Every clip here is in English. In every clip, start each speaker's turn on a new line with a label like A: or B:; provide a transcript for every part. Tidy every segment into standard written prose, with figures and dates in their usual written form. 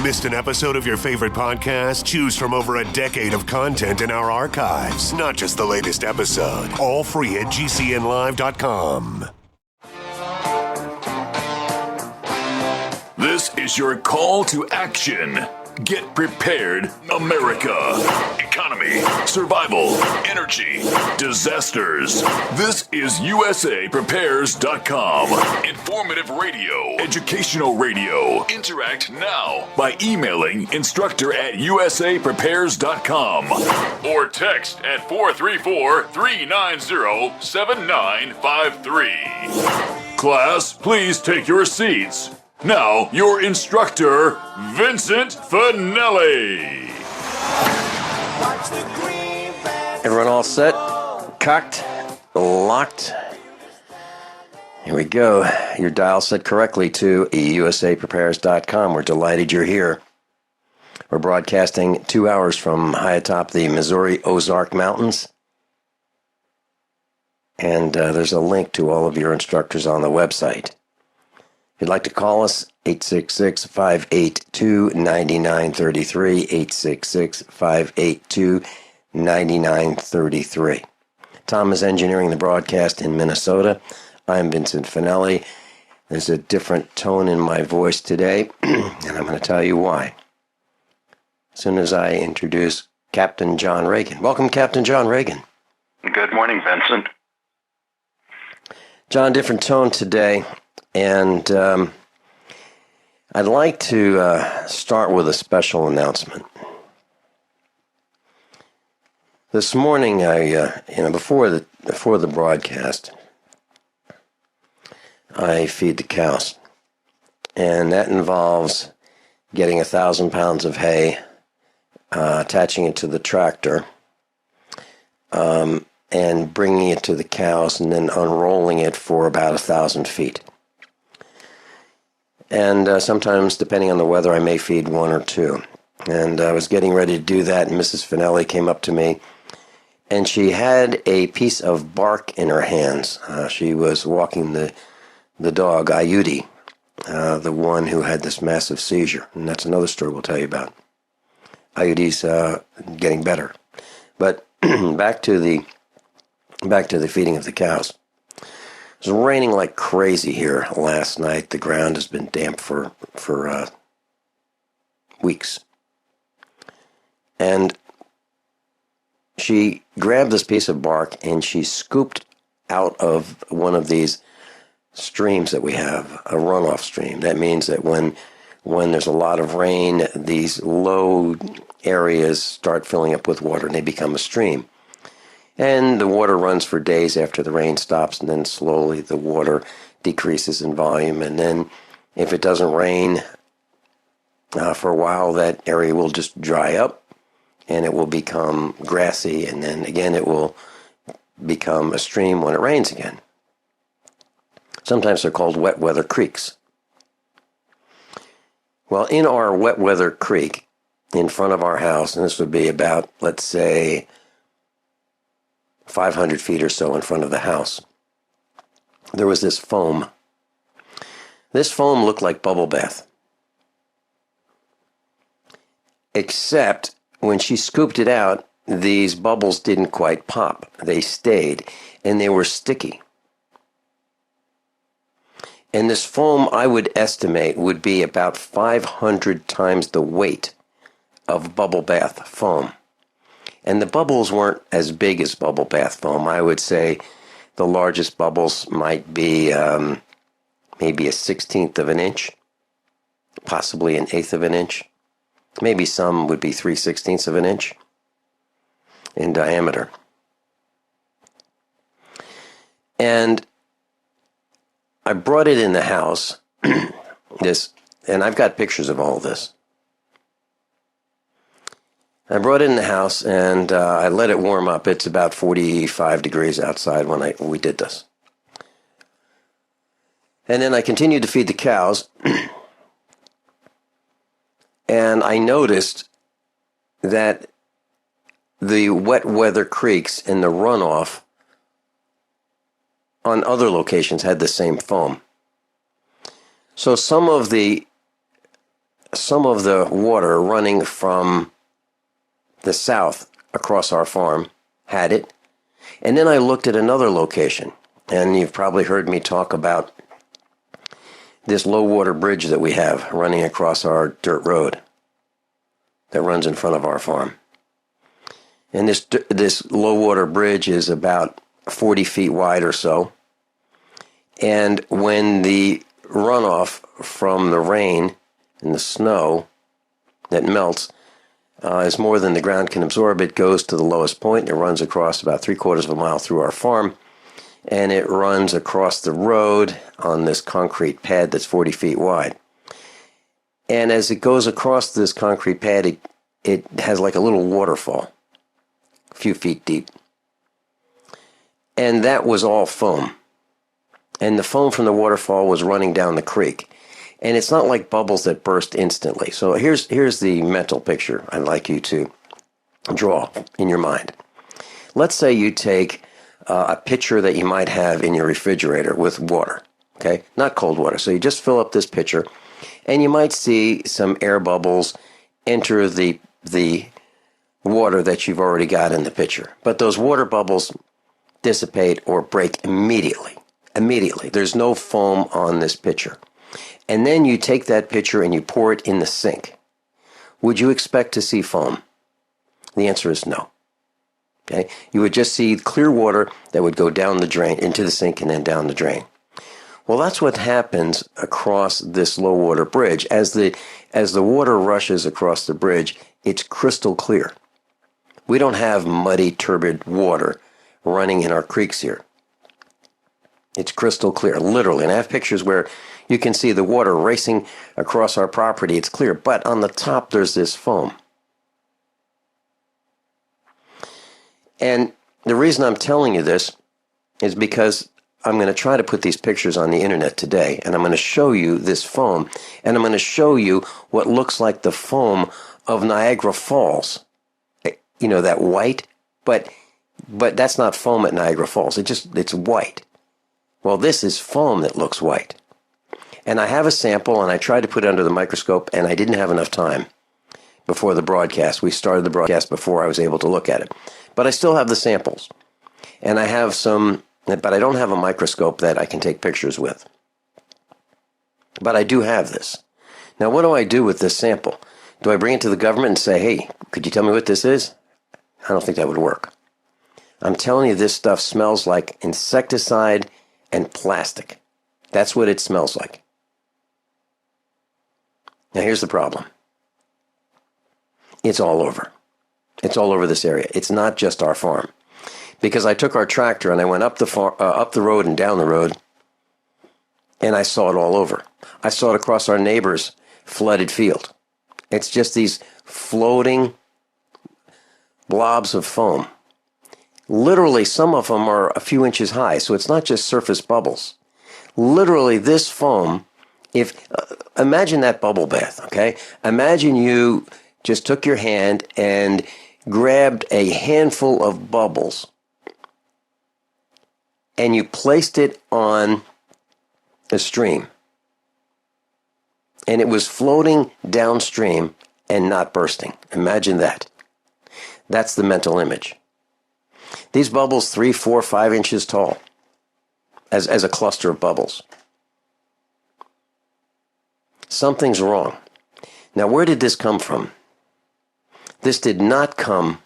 A: Missed an episode of your favorite podcast? Choose from over a decade of content in our archives, not just the latest episode. All free at GCNlive.com.
B: This is your call to action. Get prepared, America. Economy, survival, energy, disasters. This is USAPrepares.com. Informative radio, educational radio. Interact now by emailing instructor@USAPrepares.com or text at 434-390-7953. Class, please take your seats. Now, your instructor, Vincent Finelli.
C: Everyone all set? Cocked? Locked? Here we go. Your dial set correctly to USAPrepares.com. We're delighted you're here. We're broadcasting 2 hours from high atop the Missouri Ozark Mountains. And there's a link to all of your instructors on the website. If you'd like to call us, 866-582-9933, 866-582-9933. Tom is engineering the broadcast in Minnesota. I'm Vincent Finelli. There's a different tone in my voice today, and I'm going to tell you why. As soon as I introduce Captain John Ragan. Welcome, Captain John Ragan.
D: Good morning, Vincent.
C: John, different tone today. And I'd like to start with a special announcement. This morning, before the broadcast, I feed the cows, and that involves getting 1,000 pounds of hay, attaching it to the tractor, and bringing it to the cows, and then unrolling it for about 1,000 feet. And sometimes, depending on the weather, I may feed one or two. And I was getting ready to do that, and Mrs. Finelli came up to me, and she had a piece of bark in her hands. She was walking the dog, Ayudi, the one who had this massive seizure. And that's another story we'll tell you about. Ayudi's getting better. But back to the feeding of the cows. It was raining like crazy here last night. The ground has been damp for weeks. And she grabbed this piece of bark and she scooped out of one of these streams that we have, a runoff stream. That means that when there's a lot of rain, these low areas start filling up with water and they become a stream. And the water runs for days after the rain stops, and then slowly the water decreases in volume. And then if it doesn't rain for a while, that area will just dry up, and it will become grassy, and then again it will become a stream when it rains again. Sometimes they're called wet weather creeks. Well, in our wet weather creek, in front of our house, and this would be about, let's say, 500 feet or so in front of the house, there was this foam. This foam looked like bubble bath. Except when she scooped it out, these bubbles didn't quite pop. They stayed, and they were sticky. And this foam, I would estimate, would be about 500 times the weight of bubble bath foam. And the bubbles weren't as big as bubble bath foam. I would say the largest bubbles might be maybe a 1/16 of an inch, possibly an 1/8 of an inch. Maybe some would be 3/16 of an inch in diameter. And I brought it in the house, and I've got pictures of all this. I brought it in the house, and I let it warm up. It's about 45 degrees outside when we did this. And then I continued to feed the cows, and I noticed that the wet weather creeks and the runoff on other locations had the same foam. So some of the some of the water running from the south across our farm had it. And then I looked at another location, and you've probably heard me talk about this low water bridge that we have running across our dirt road that runs in front of our farm. And this low water bridge is about 40 feet wide or so. And when the runoff from the rain and the snow that melts is more than the ground can absorb, it goes to the lowest point. It runs across about 3/4 of a mile through our farm, and it runs across the road on this concrete pad that's 40 feet wide. And as it goes across this concrete pad, it has like a little waterfall, a few feet deep. And that was all foam. And the foam from the waterfall was running down the creek. And it's not like bubbles that burst instantly. So here's the mental picture I'd like you to draw in your mind. Let's say you take a pitcher that you might have in your refrigerator with water, okay? Not cold water. So you just fill up this pitcher, and you might see some air bubbles enter the water that you've already got in the pitcher. But those water bubbles dissipate or break immediately. Immediately. There's no foam on this pitcher. And then you take that pitcher and you pour it in the sink. Would you expect to see foam? The answer is no. Okay? You would just see clear water that would go down the drain, into the sink and then down the drain. Well, that's what happens across this low water bridge. As the water rushes across the bridge, it's crystal clear. We don't have muddy, turbid water running in our creeks here. It's crystal clear, literally. And I have pictures where you can see the water racing across our property. It's clear, but on the top there's this foam. And the reason I'm telling you this is because I'm going to try to put these pictures on the internet today, and I'm going to show you this foam, and I'm going to show you what looks like the foam of Niagara Falls. You know, that white, but that's not foam at Niagara Falls. It's white. Well, this is foam that looks white. And I have a sample, and I tried to put it under the microscope, and I didn't have enough time before the broadcast. We started the broadcast before I was able to look at it. But I still have the samples. And I have some, but I don't have a microscope that I can take pictures with. But I do have this. Now, what do I do with this sample? Do I bring it to the government and say, hey, could you tell me what this is? I don't think that would work. I'm telling you, this stuff smells like insecticide and plastic. That's what it smells like. Now, here's the problem. It's all over. It's all over this area. It's not just our farm. Because I took our tractor and I went up the road and down the road, and I saw it all over. I saw it across our neighbor's flooded field. It's just these floating blobs of foam. Literally, some of them are a few inches high, so it's not just surface bubbles. Literally, this foam, imagine that bubble bath, okay? Imagine you just took your hand and grabbed a handful of bubbles and you placed it on a stream. And it was floating downstream and not bursting. Imagine that. That's the mental image. These bubbles 3, 4, 5 inches tall as a cluster of bubbles. Something's wrong. Now, where did this come from? This did not come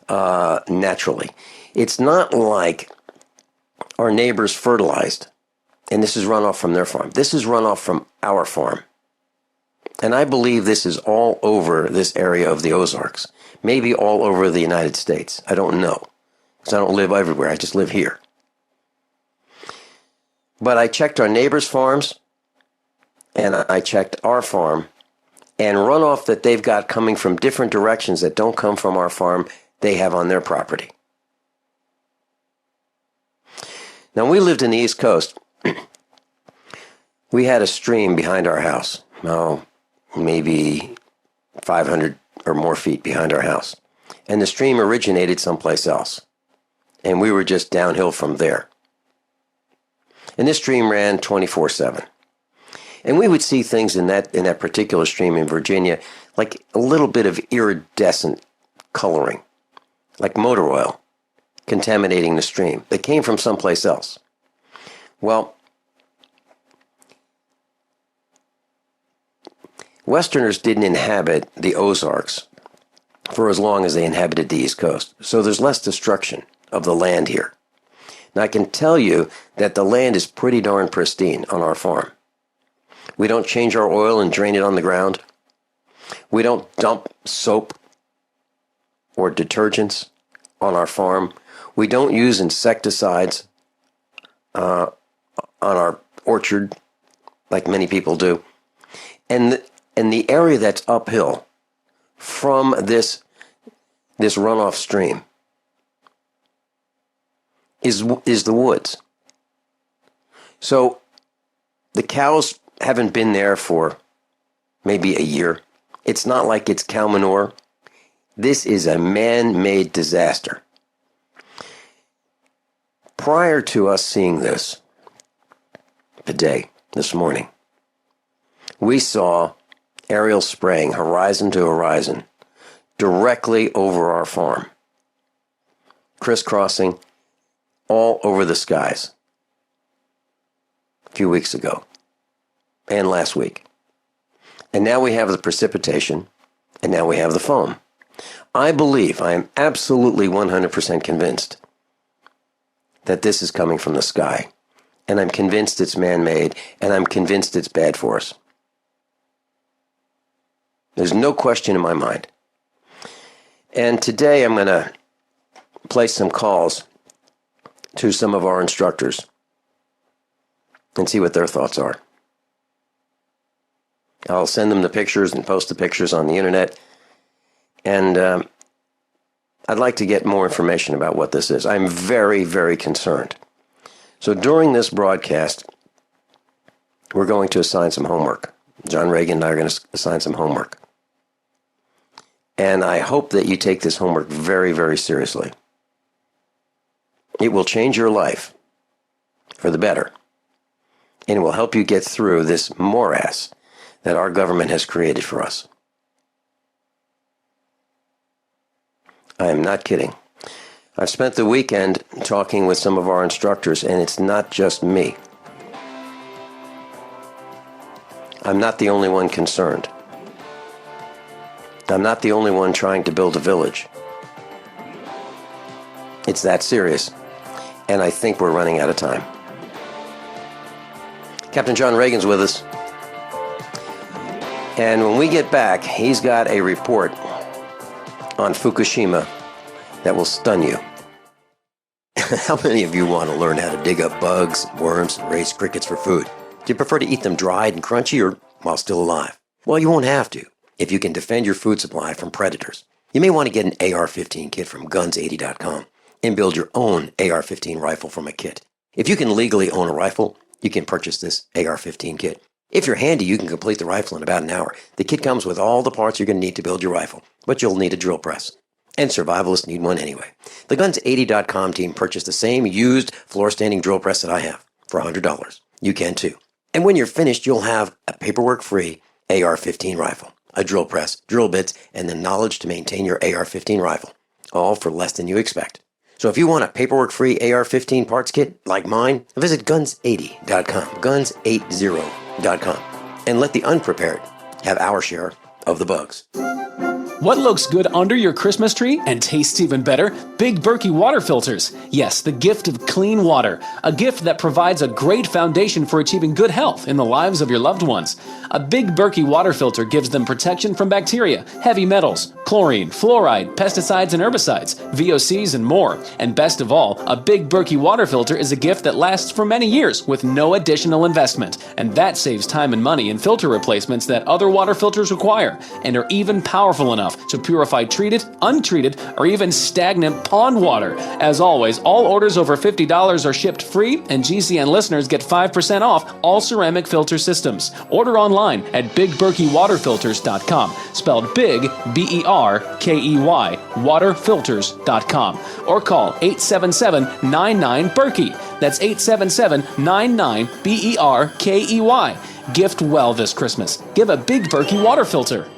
C: naturally. It's not like our neighbors fertilized, and this is runoff from their farm. This is runoff from our farm. And I believe this is all over this area of the Ozarks. Maybe all over the United States. I don't know. Because I don't live everywhere. I just live here. But I checked our neighbors' farms, and I checked our farm, and runoff that they've got coming from different directions that don't come from our farm, they have on their property. Now, when we lived in the East Coast, we had a stream behind our house. Maybe 500 or more feet behind our house. And the stream originated someplace else. And we were just downhill from there. And this stream ran 24/7. And we would see things in that particular stream in Virginia, like a little bit of iridescent coloring, like motor oil, contaminating the stream that came from someplace else. Well, Westerners didn't inhabit the Ozarks for as long as they inhabited the East Coast, so there's less destruction of the land here. Now, I can tell you that the land is pretty darn pristine on our farm. We don't change our oil and drain it on the ground. We don't dump soap or detergents on our farm. We don't use insecticides on our orchard like many people do. And the area that's uphill from this runoff stream is the woods. So the cows haven't been there for maybe a year. It's not like it's cow manure. This is a man-made disaster. Prior to us seeing this today, this morning, we saw aerial spraying horizon to horizon directly over our farm, crisscrossing all over the skies a few weeks ago and last week. And now we have the precipitation, and now we have the foam. I am absolutely 100% convinced that this is coming from the sky. And I'm convinced it's man-made, and I'm convinced it's bad for us. There's no question in my mind. And today I'm going to place some calls to some of our instructors and see what their thoughts are. I'll send them the pictures and post the pictures on the internet. And I'd like to get more information about what this is. I'm very, very concerned. So during this broadcast, we're going to assign some homework. John Ragan and I are going to assign some homework. And I hope that you take this homework very, very seriously. It will change your life for the better. And it will help you get through this morass that our government has created for us. I am not kidding. I've spent the weekend talking with some of our instructors, and it's not just me. I'm not the only one concerned. I'm not the only one trying to build a village. It's that serious, and I think we're running out of time. Captain John Ragan's with us. And when we get back, he's got a report on Fukushima that will stun you. How many of you want to learn how to dig up bugs, worms, and raise crickets for food? Do you prefer to eat them dried and crunchy or while still alive? Well, you won't have to if you can defend your food supply from predators. You may want to get an AR-15 kit from guns80.com and build your own AR-15 rifle from a kit. If you can legally own a rifle, you can purchase this AR-15 kit. If you're handy, you can complete the rifle in about an hour. The kit comes with all the parts you're going to need to build your rifle, but you'll need a drill press. And survivalists need one anyway. The Guns80.com team purchased the same used floor-standing drill press that I have for $100. You can too. And when you're finished, you'll have a paperwork-free AR-15 rifle, a drill press, drill bits, and the knowledge to maintain your AR-15 rifle, all for less than you expect. So if you want a paperwork-free AR-15 parts kit like mine, visit Guns80.com, Guns80.com, and let the unprepared have our share of the bugs.
E: What looks good under your Christmas tree and tastes even better? Big Berkey water filters. Yes, the gift of clean water. A gift that provides a great foundation for achieving good health in the lives of your loved ones. A Big Berkey water filter gives them protection from bacteria, heavy metals, chlorine, fluoride, pesticides and herbicides, VOCs and more. And best of all, a Big Berkey water filter is a gift that lasts for many years with no additional investment. And that saves time and money in filter replacements that other water filters require and are even powerful enough to purify treated, untreated, or even stagnant pond water. As always, all orders over $50 are shipped free, and GCN listeners get 5% off all ceramic filter systems. Order online at BigBerkeyWaterFilters.com, spelled Big, B-E-R-K-E-Y, waterfilters.com, or call 877-99-BERKEY. That's 877-99-BERKEY. Gift well this Christmas. Give a Big Berkey water filter.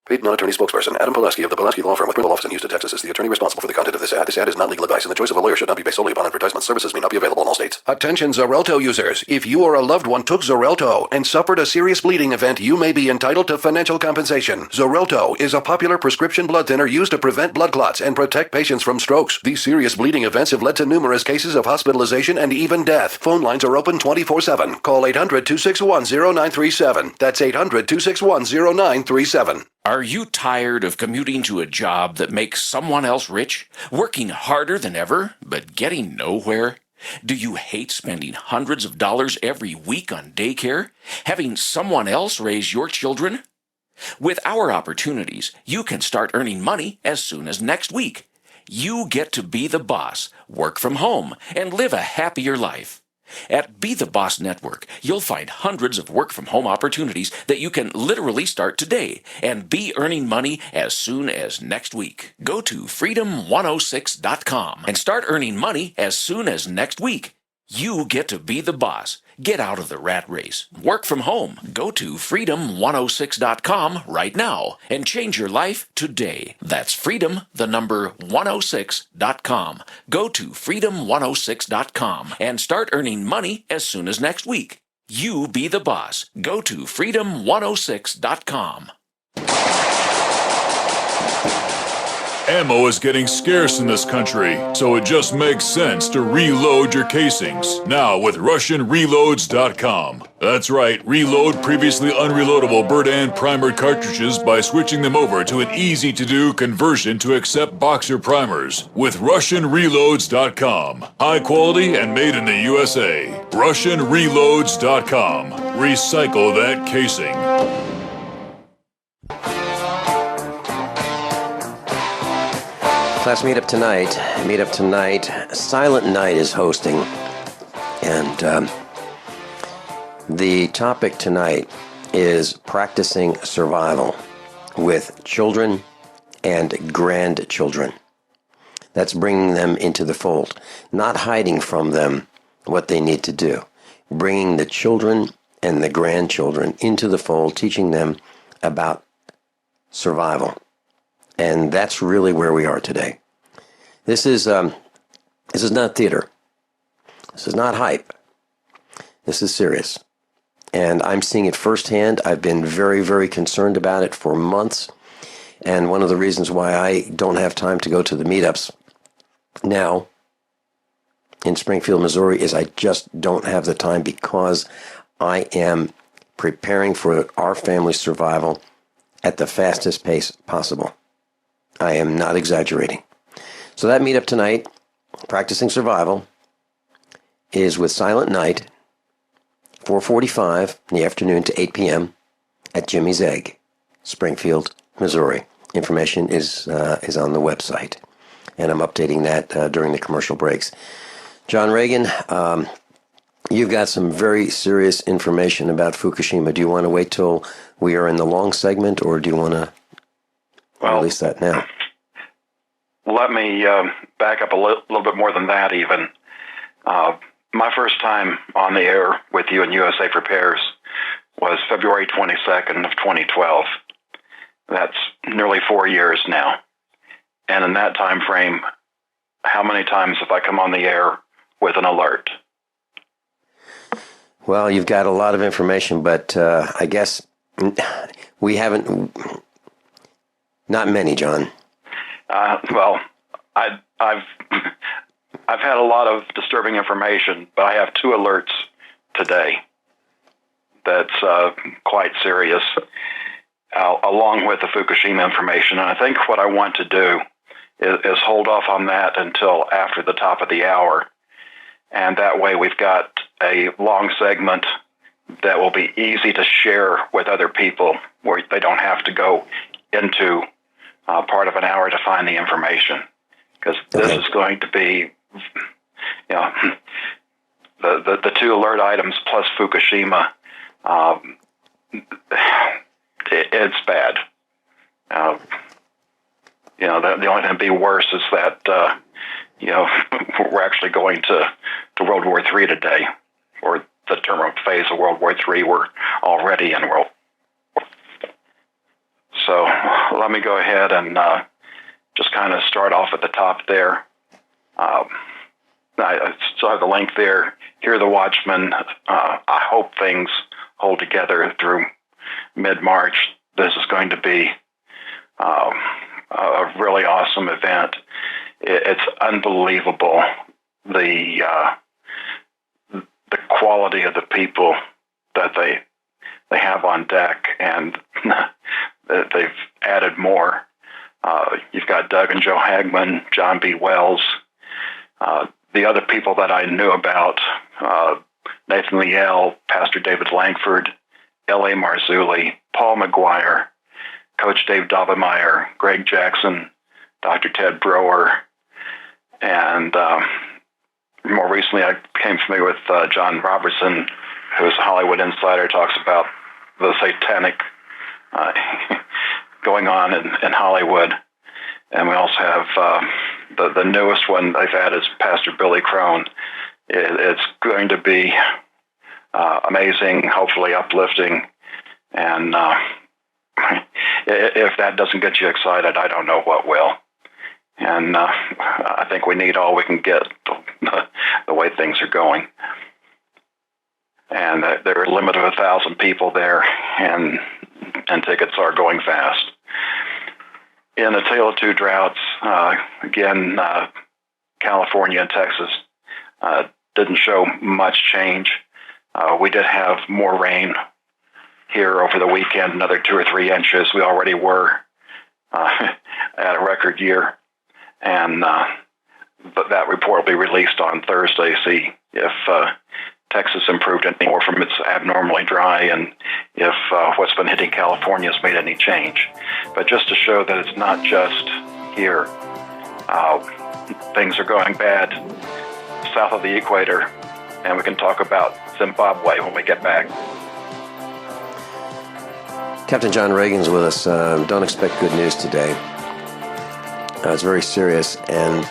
F: Paid non-attorney spokesperson Adam Pulaski of the Pulaski Law Firm with Brindle Office in Houston, Texas is the attorney responsible for the content of this ad. This ad is not legal advice, and the choice of a lawyer should not be based solely upon advertisement. Services may not be available in all states. Attention Xarelto users. If you or a loved one took Xarelto and suffered a serious bleeding event, you may be entitled to financial compensation. Xarelto is a popular prescription blood thinner used to prevent blood clots and protect patients from strokes. These serious bleeding events have led to numerous cases of hospitalization and even death. Phone lines are open 24/7. Call 800-261-0937. That's 800-261-0937.
G: Are you tired of commuting to a job that makes someone else rich? Working harder than ever, but getting nowhere? Do you hate spending hundreds of dollars every week on daycare? Having someone else raise your children? With our opportunities, you can start earning money as soon as next week. You get to be the boss, work from home, and live a happier life. At Be the Boss Network, you'll find hundreds of work-from-home opportunities that you can literally start today and be earning money as soon as next week. Go to freedom106.com and start earning money as soon as next week. You get to be the boss. Get out of the rat race. Work from home. Go to freedom106.com right now and change your life today. That's freedom, the number 106.com. Go to freedom106.com and start earning money as soon as next week. You be the boss. Go to freedom106.com.
B: Ammo is getting scarce in this country, so it just makes sense to reload your casings. Now with RussianReloads.com. That's right, reload previously unreloadable Bird primer cartridges by switching them over to an easy-to-do conversion to accept boxer primers. With RussianReloads.com. High quality and made in the USA. RussianReloads.com. Recycle that casing.
C: Class meetup tonight. Silent Night is hosting, and the topic tonight is practicing survival with children and grandchildren. That's bringing them into the fold, not hiding from them what they need to do, bringing the children and the grandchildren into the fold, teaching them about survival. And that's really where we are today. This is not theater. This is not hype. This is serious. And I'm seeing it firsthand. I've been very, very concerned about it for months. And one of the reasons why I don't have time to go to the meetups now in Springfield, Missouri, is I just don't have the time because I am preparing for our family's survival at the fastest pace possible. I am not exaggerating. So that meetup tonight, Practicing Survival, is with Silent Night, 4:45 in the afternoon to 8 p.m. at Jimmy's Egg, Springfield, Missouri. Information is on the website, and I'm updating that during the commercial breaks. John Ragan, you've got some very serious information about Fukushima. Do you want to wait till we are in the long segment, or do you want to release that now?
D: Let me back up a little bit more than that even. My first time on the air with you and USA Prepares was February 22nd of 2012. That's nearly 4 years now. And in that time frame, how many times have I come on the air with an alert?
C: Well, you've got a lot of information, but I guess we haven't... Not many, John.
D: Well, I've had a lot of disturbing information, but I have 2 alerts today that's quite serious, along with the Fukushima information. And I think what I want to do is hold off on that until after the top of the hour. And that way we've got a long segment that will be easy to share with other people, where they don't have to go into part of an hour to find the information, because this is going to be, the 2 alert items plus Fukushima. It's bad. The only thing to be worse is that we're actually going to World War III today, or the terminal phase of World War III. We're already in World War. So let me go ahead and just kind of start off at the top there. I still have the link there. Hear the Watchmen. I hope things hold together through mid-March. This is going to be a really awesome event. It's unbelievable the quality of the people that they have on deck, and they've added more. You've got Doug and Joe Hagman, John B. Wells, the other people that I knew about, Nathan Liel, Pastor David Langford, L.A. Marzulli, Paul McGuire, Coach Dave Dobemeyer, Greg Jackson, Dr. Ted Brower, and more recently I became familiar with John Robertson, who's a Hollywood insider, talks about the satanic going on in Hollywood. And we also have the newest one they've had is Pastor Billy Crone. It's going to be amazing, hopefully uplifting. And if that doesn't get you excited, I don't know what will. And I think we need all we can get the way things are going. And there are a limit of 1,000 people there, and tickets are going fast. In the Tale of Two Droughts, again, California and Texas didn't show much change. We did have more rain here over the weekend, another 2 or 3 inches. We already were at a record year. And but that report will be released on Thursday, see if Texas improved any more from its abnormally dry, and if what's been hitting California has made any change. But just to show that it's not just here. Things are going bad south of the equator, and we can talk about Zimbabwe when we get back.
C: Captain John Ragan's with us. Don't expect good news today. It's very serious, and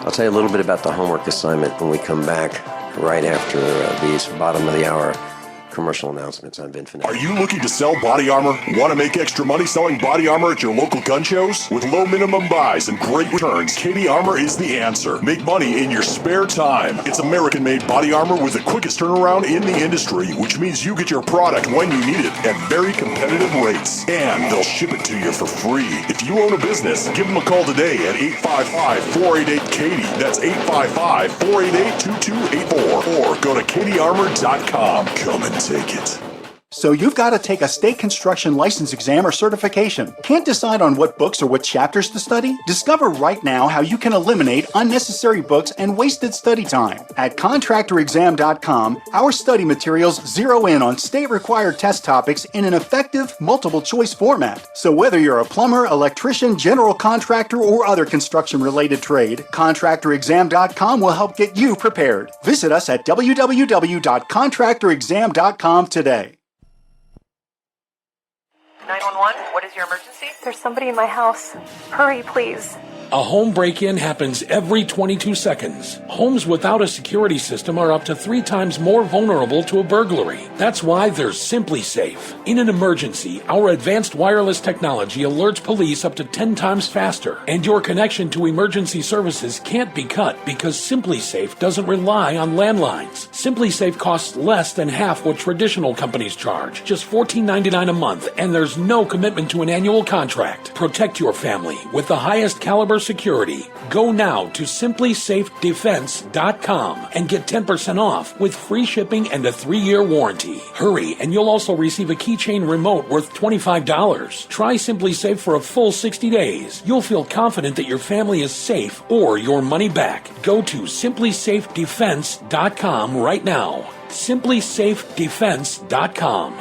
C: I'll tell you a little bit about the homework assignment when we come back right after these bottom of the hour commercial announcements on Vincent.
H: Are you looking to sell body armor? Want to make extra money selling body armor at your local gun shows? With low minimum buys and great returns, Katie Armor is the answer. Make money in your spare time. It's American-made body armor with the quickest turnaround in the industry, which means you get your product when you need it at very competitive rates. And they'll ship it to you for free. If you own a business, give them a call today at 855-488-KATIE. That's 855-488-2284. Or go to katiearmor.com. Come and take it.
I: So you've got to take a state construction license exam or certification. Can't decide on what books or what chapters to study? Discover right now how you can eliminate unnecessary books and wasted study time. At contractorexam.com, our study materials zero in on state-required test topics in an effective, multiple-choice format. So whether you're a plumber, electrician, general contractor, or other construction-related trade, contractorexam.com will help get you prepared. Visit us at www.contractorexam.com today.
J: 911, what is your emergency?
K: There's somebody in my house. Hurry, please.
L: A home break-in happens every 22 seconds. Homes without a security system are up to 3 times more vulnerable to a burglary. That's why there's Simply Safe. In an emergency, our advanced wireless technology alerts police up to 10 times faster, and your connection to emergency services can't be cut because Simply Safe doesn't rely on landlines. Simply Safe costs less than half what traditional companies charge, just $14.99 a month, and there's no commitment to an annual contract. Protect your family with the highest caliber security. Go now to simplysafedefense.com and get 10% off with free shipping and a 3-year warranty. Hurry, and you'll also receive a keychain remote worth $25. Try Simply Safe for a full 60 days. You'll feel confident that your family is safe or your money back. Go to simplysafedefense.com right now. simplysafedefense.com.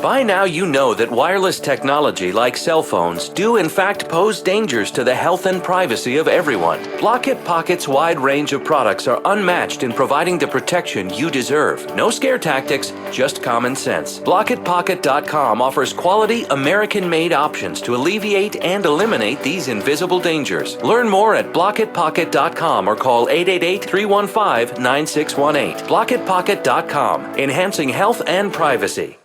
M: By now you know that wireless technology like cell phones do in fact pose dangers to the health and privacy of everyone. Block-It Pocket's wide range of products are unmatched in providing the protection you deserve. No scare tactics, just common sense. BlockItPocket.com offers quality American-made options to alleviate and eliminate these invisible dangers. Learn more at BlockItPocket.com or call 888-315-9618. BlockItPocket.com, enhancing health and privacy.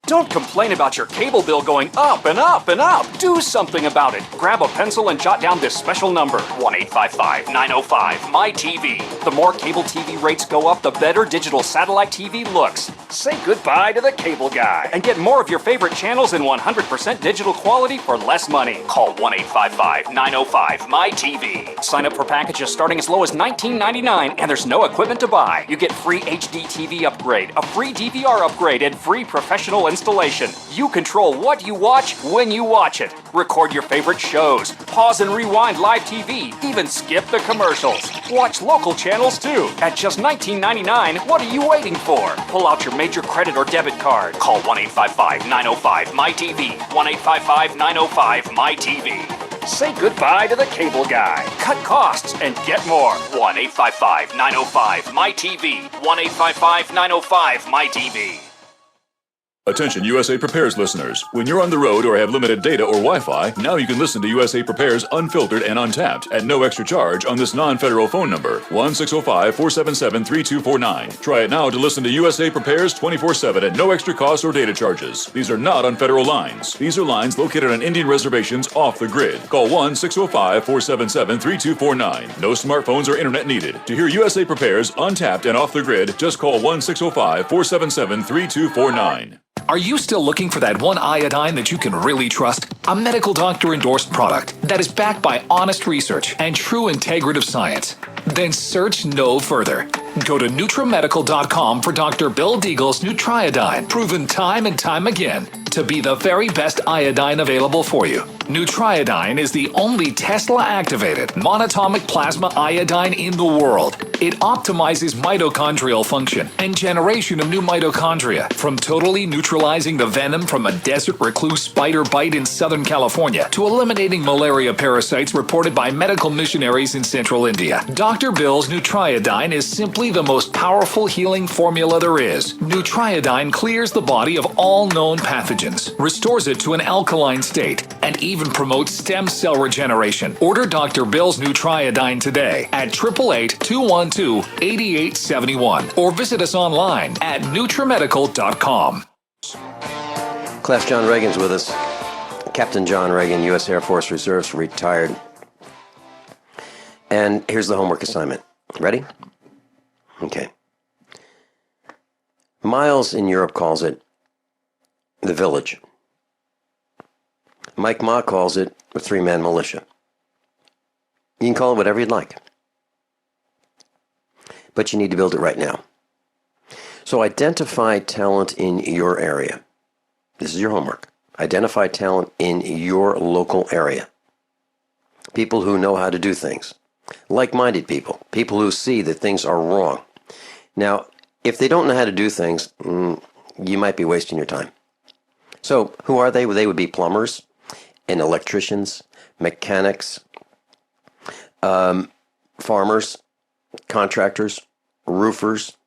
N: Don't complain about your cable bill going up and up and up. Do something about it. Grab a pencil and jot down this special number, 1-855-905-MY-TV. The more cable TV rates go up, the better digital satellite TV looks. Say goodbye to the cable guy and get more of your favorite channels in 100% digital quality for less money. Call 1-855-905-MY-TV. Sign up for packages starting as low as $19.99 and there's no equipment to buy. You get free HD TV upgrade, a free DVR upgrade, and free professional installation. You control what you watch when you watch it. Record your favorite shows, pause and rewind live TV, even skip the commercials. Watch local channels too. At just $19.99, what are you waiting for? Pull out your major credit or debit card. Call 1-855-905-MY-TV. 1-855-905-MY-TV. Say goodbye to the cable guy. Cut costs and get more. 1-855-905-MY-TV. 1-855-905-MY-TV.
B: Attention USA Prepares listeners. When you're on the road or have limited data or Wi-Fi, now you can listen to USA Prepares unfiltered and untapped at no extra charge on this non-federal phone number, 1-605-477-3249. Try it now to listen to USA Prepares 24/7 at no extra cost or data charges. These are not on federal lines. These are lines located on Indian reservations off the grid. Call 1-605-477-3249. No smartphones or internet needed. To hear USA Prepares untapped and off the grid, just call 1-605-477-3249.
O: Are you still looking for that one iodine that you can really trust? A medical doctor endorsed product that is backed by honest research and true integrative science? Then search no further. Go to NutriMedical.com for Dr. Bill Deagle's Nutriodine, proven time and time again to be the very best iodine available for you. Nutriodine is the only Tesla-activated monatomic plasma iodine in the world. It optimizes mitochondrial function and generation of new mitochondria, from totally neutralizing the venom from a desert recluse spider bite in Southern California to eliminating malaria parasites reported by medical missionaries in central India. Dr. Bill's Nutriodine is simply the most powerful healing formula there is. Nutriodine clears the body of all known pathogens, restores it to an alkaline state, and even promotes stem cell regeneration. Order Dr. Bill's Nutriodine today at 888-212-8871 or visit us online at NutriMedical.com.
C: Class John Ragan's with us. Captain John Ragan, U.S. Air Force Reserves, retired. And here's the homework assignment. Ready? Okay. Miles in Europe calls it the village. Mike Ma calls it a three-man militia. You can call it whatever you'd like. But you need to build it right now. So identify talent in your area. This is your homework. Identify talent in your local area. People who know how to do things. Like-minded people. People who see that things are wrong. Now, if they don't know how to do things, you might be wasting your time. So, who are they? They would be plumbers and electricians, mechanics, farmers, contractors, roofers,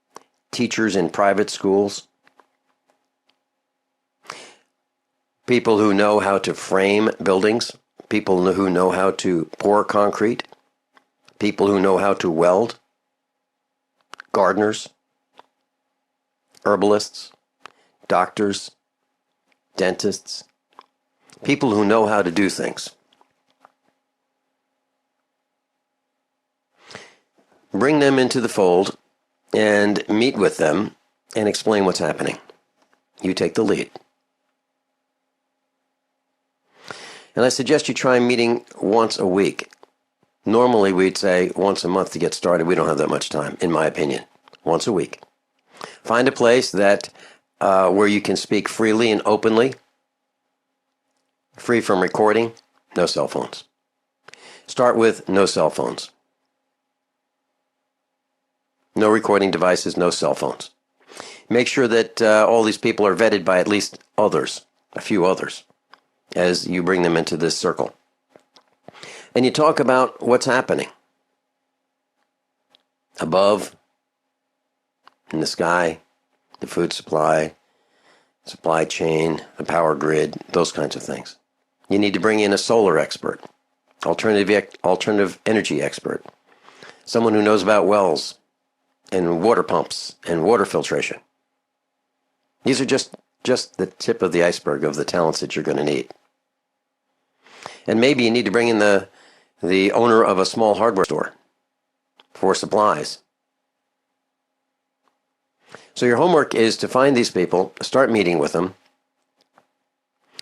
C: teachers in private schools, people who know how to frame buildings, people who know how to pour concrete, people who know how to weld, gardeners, herbalists, doctors, dentists, people who know how to do things. Bring them into the fold and meet with them and explain what's happening. You take the lead. And I suggest you try meeting once a week. Normally we'd say once a month to get started. We don't have that much time, in my opinion. Once a week. Find a place that where you can speak freely and openly. Free from recording, no cell phones. Start with no cell phones. No recording devices, no cell phones. Make sure that all these people are vetted by at least others, a few others, as you bring them into this circle. And you talk about what's happening above, in the sky, the food supply chain, the power grid, those kinds of things. You need to bring in a solar expert, alternative energy expert, someone who knows about wells and water pumps and water filtration. These are just the tip of the iceberg of the talents that you're going to need. And maybe you need to bring in the owner of a small hardware store for supplies. So your homework is to find these people, start meeting with them,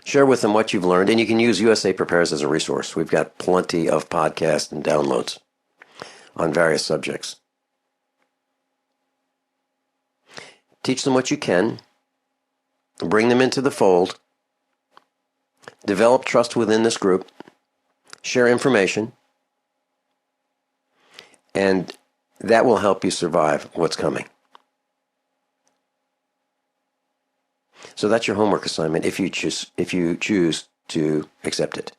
C: share with them what you've learned, and you can use USA Prepares as a resource. We've got plenty of podcasts and downloads on various subjects. Teach them what you can, bring them into the fold, develop trust within this group, share information, and that will help you survive what's coming. So that's your homework assignment if you choose to accept it.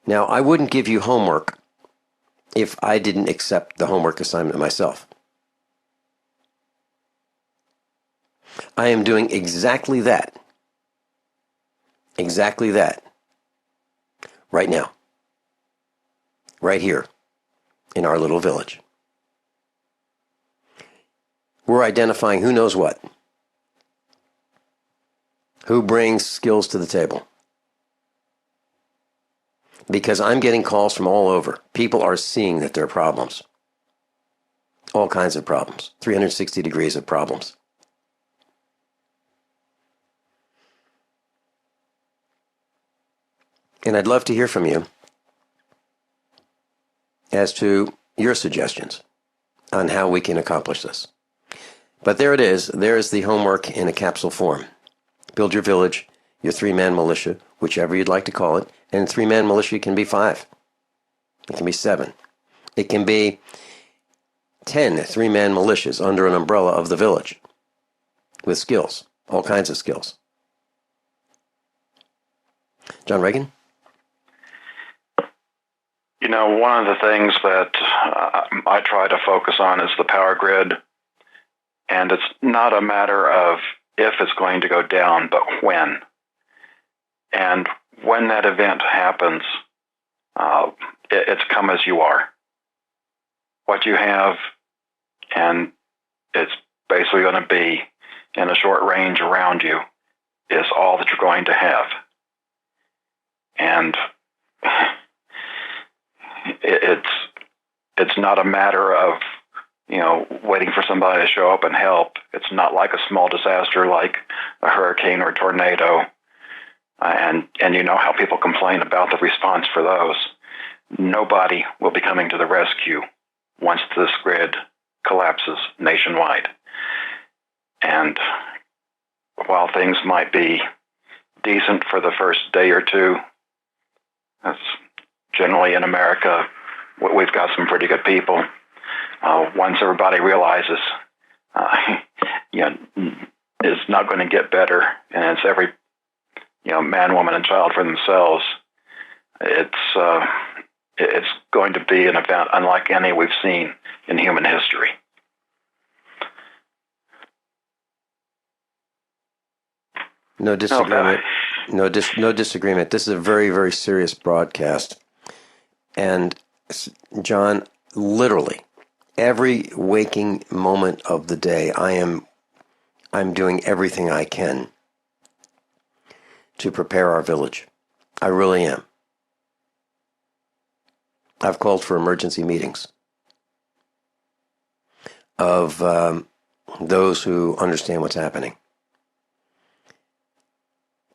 C: Now, I wouldn't give you homework if I didn't accept the homework assignment myself. I am doing exactly that. Exactly that. Right now. Right here. In our little village. We're identifying who knows what. Who brings skills to the table. Because I'm getting calls from all over. People are seeing that there are problems. All kinds of problems. 360 degrees of problems. And I'd love to hear from you as to your suggestions on how we can accomplish this. But there it is. There is the homework in a capsule form. Build your village, your three-man militia, whichever you'd like to call it. And three-man militia can be 5. It can be 7. It can be 10 three-man militias under an umbrella of the village with skills, all kinds of skills. John Ragan?
D: You know, one of the things that I try to focus on is the power grid. And it's not a matter of if it's going to go down, but when. And when that event happens, it's come as you are. What you have, and it's basically going to be in a short range around you, is all that you're going to have. And it's not a matter of, waiting for somebody to show up and help. It's not like a small disaster like a hurricane or a tornado. And you know how people complain about the response for those. Nobody will be coming to the rescue once this grid collapses nationwide. And while things might be decent for the first day or two, that's generally in America, we've got some pretty good people. Once everybody realizes, it's not going to get better, and it's every, man, woman, and child for themselves. It's going to be an event unlike any we've seen in human history.
C: No disagreement. No disagreement. This is a very, very serious broadcast, and John, literally, every waking moment of the day, I'm doing everything I can to prepare our village. I really am. I've called for emergency meetings of those who understand what's happening.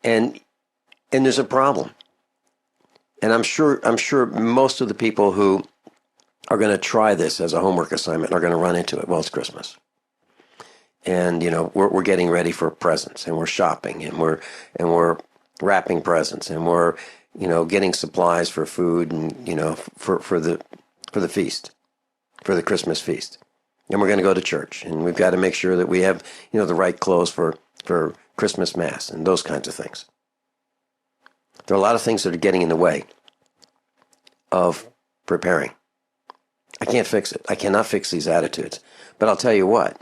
C: And there's a problem. And I'm sure most of the people who are going to try this as a homework assignment are going to run into it. Well, it's Christmas. And, we're getting ready for presents, and we're shopping, and we're wrapping presents, and we're, getting supplies for food and, for the feast, for the Christmas feast. and we're going to go to church, and we've got to make sure that we have, the right clothes for Christmas Mass and those kinds of things. There are a lot of things that are getting in the way of preparing. I can't fix it. I cannot fix these attitudes. But I'll tell you what.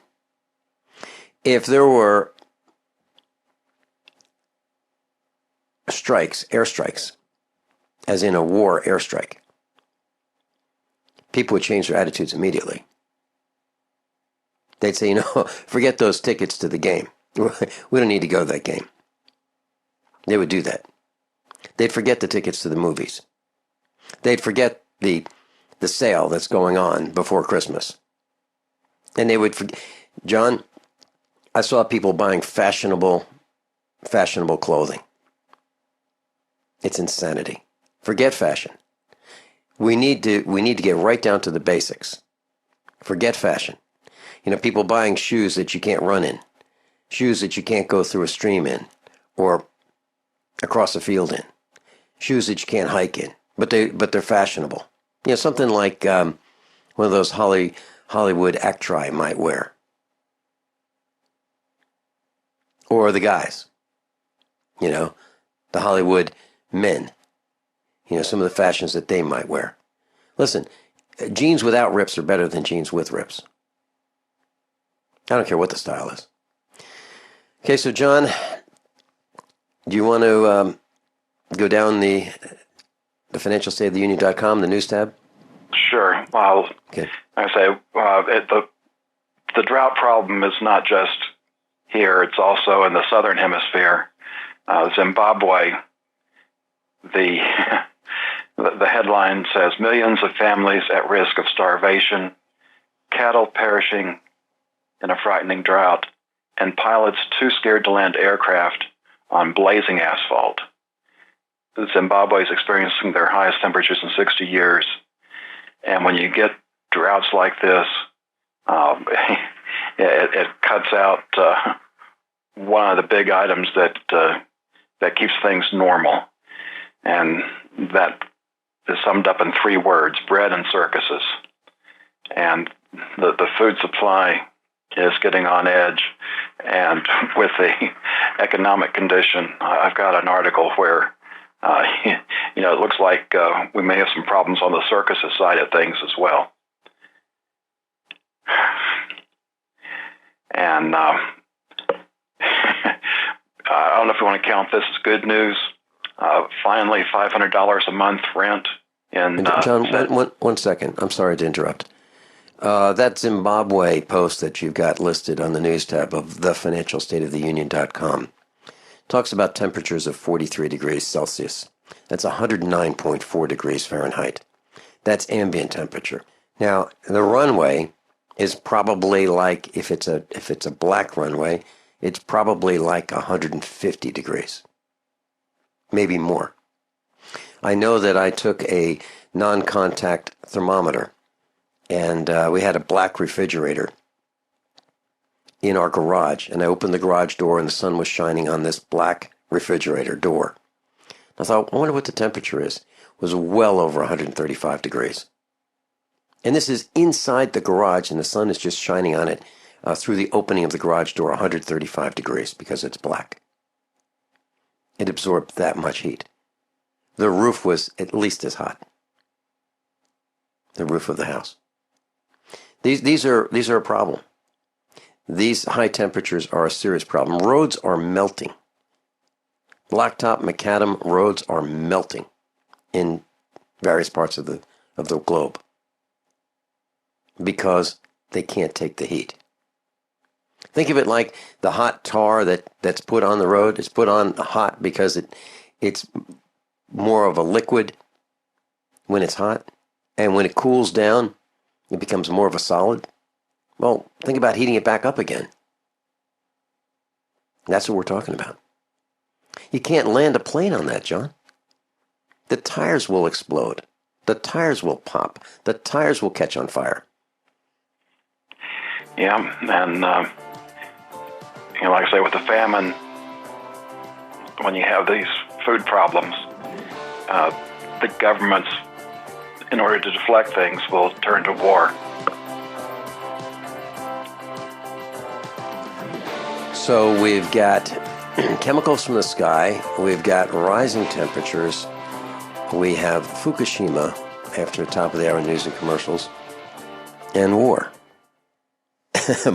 C: If there were airstrikes, as in a war airstrike, people would change their attitudes immediately. They'd say, forget those tickets to the game. We don't need to go to that game. They would do that. They'd forget the tickets to the movies. They'd forget the sale that's going on before Christmas. And they would forget. John, I saw people buying fashionable clothing. It's insanity. Forget fashion. We need to get right down to the basics. Forget fashion. People buying shoes that you can't run in, shoes that you can't go through a stream in, or across a field in, shoes that you can't hike in, but they're fashionable. Something like one of those Hollywood actri might wear, or the guys, the Hollywood men, some of the fashions that they might wear. Listen, jeans without rips are better than jeans with rips. I don't care what the style is. Okay, so John, do you want to go down the financial state of the union.com, the news tab?
D: Sure. Well,
C: okay.
D: I say the drought problem is not just here; it's also in the southern hemisphere. Zimbabwe. The headline says millions of families at risk of starvation, cattle perishing in a frightening drought, and pilots too scared to land aircraft on blazing asphalt. Zimbabwe is experiencing their highest temperatures in 60 years. And when you get droughts like this, it cuts out one of the big items that keeps things normal. And that is summed up in 3 words: bread and circuses. And the food supply is getting on edge. And with the economic condition, I've got an article where it looks like we may have some problems on the circuses side of things as well. And I don't know if you want to count this as good news. Finally, $500 a month rent in...
C: John, one second. I'm sorry to interrupt. That Zimbabwe post that you've got listed on the news tab of thefinancialstateoftheunion.com talks about temperatures of 43 degrees Celsius. That's 109.4 degrees Fahrenheit. That's ambient temperature. Now, the runway is probably like, if it's a black runway, it's probably like 150 degrees. Maybe more. I know that I took a non-contact thermometer, and we had a black refrigerator in our garage, and I opened the garage door and the sun was shining on this black refrigerator door. I thought, I wonder what the temperature is. It was well over 135 degrees. And this is inside the garage, and the sun is just shining on it through the opening of the garage door, 135 degrees, because it's black. It absorbed that much heat. The roof was at least as hot. The roof of the house. These are a problem. These high temperatures are a serious problem. Roads are melting. Blacktop macadam roads are melting in various parts of the globe because they can't take the heat. Think of it like the hot tar that's put on the road. It's put on hot because it's more of a liquid when it's hot, and when it cools down, it becomes more of a solid. Well, think about heating it back up again. That's what we're talking about. You can't land a plane on that, John. The tires will explode. The tires will pop. The tires will catch on fire.
D: Yeah, and like I say, with the famine, when you have these food problems, the governments, in order to deflect things, will turn to war.
C: So we've got chemicals from the sky, we've got rising temperatures, we have Fukushima after the top of the hour news and commercials, and war.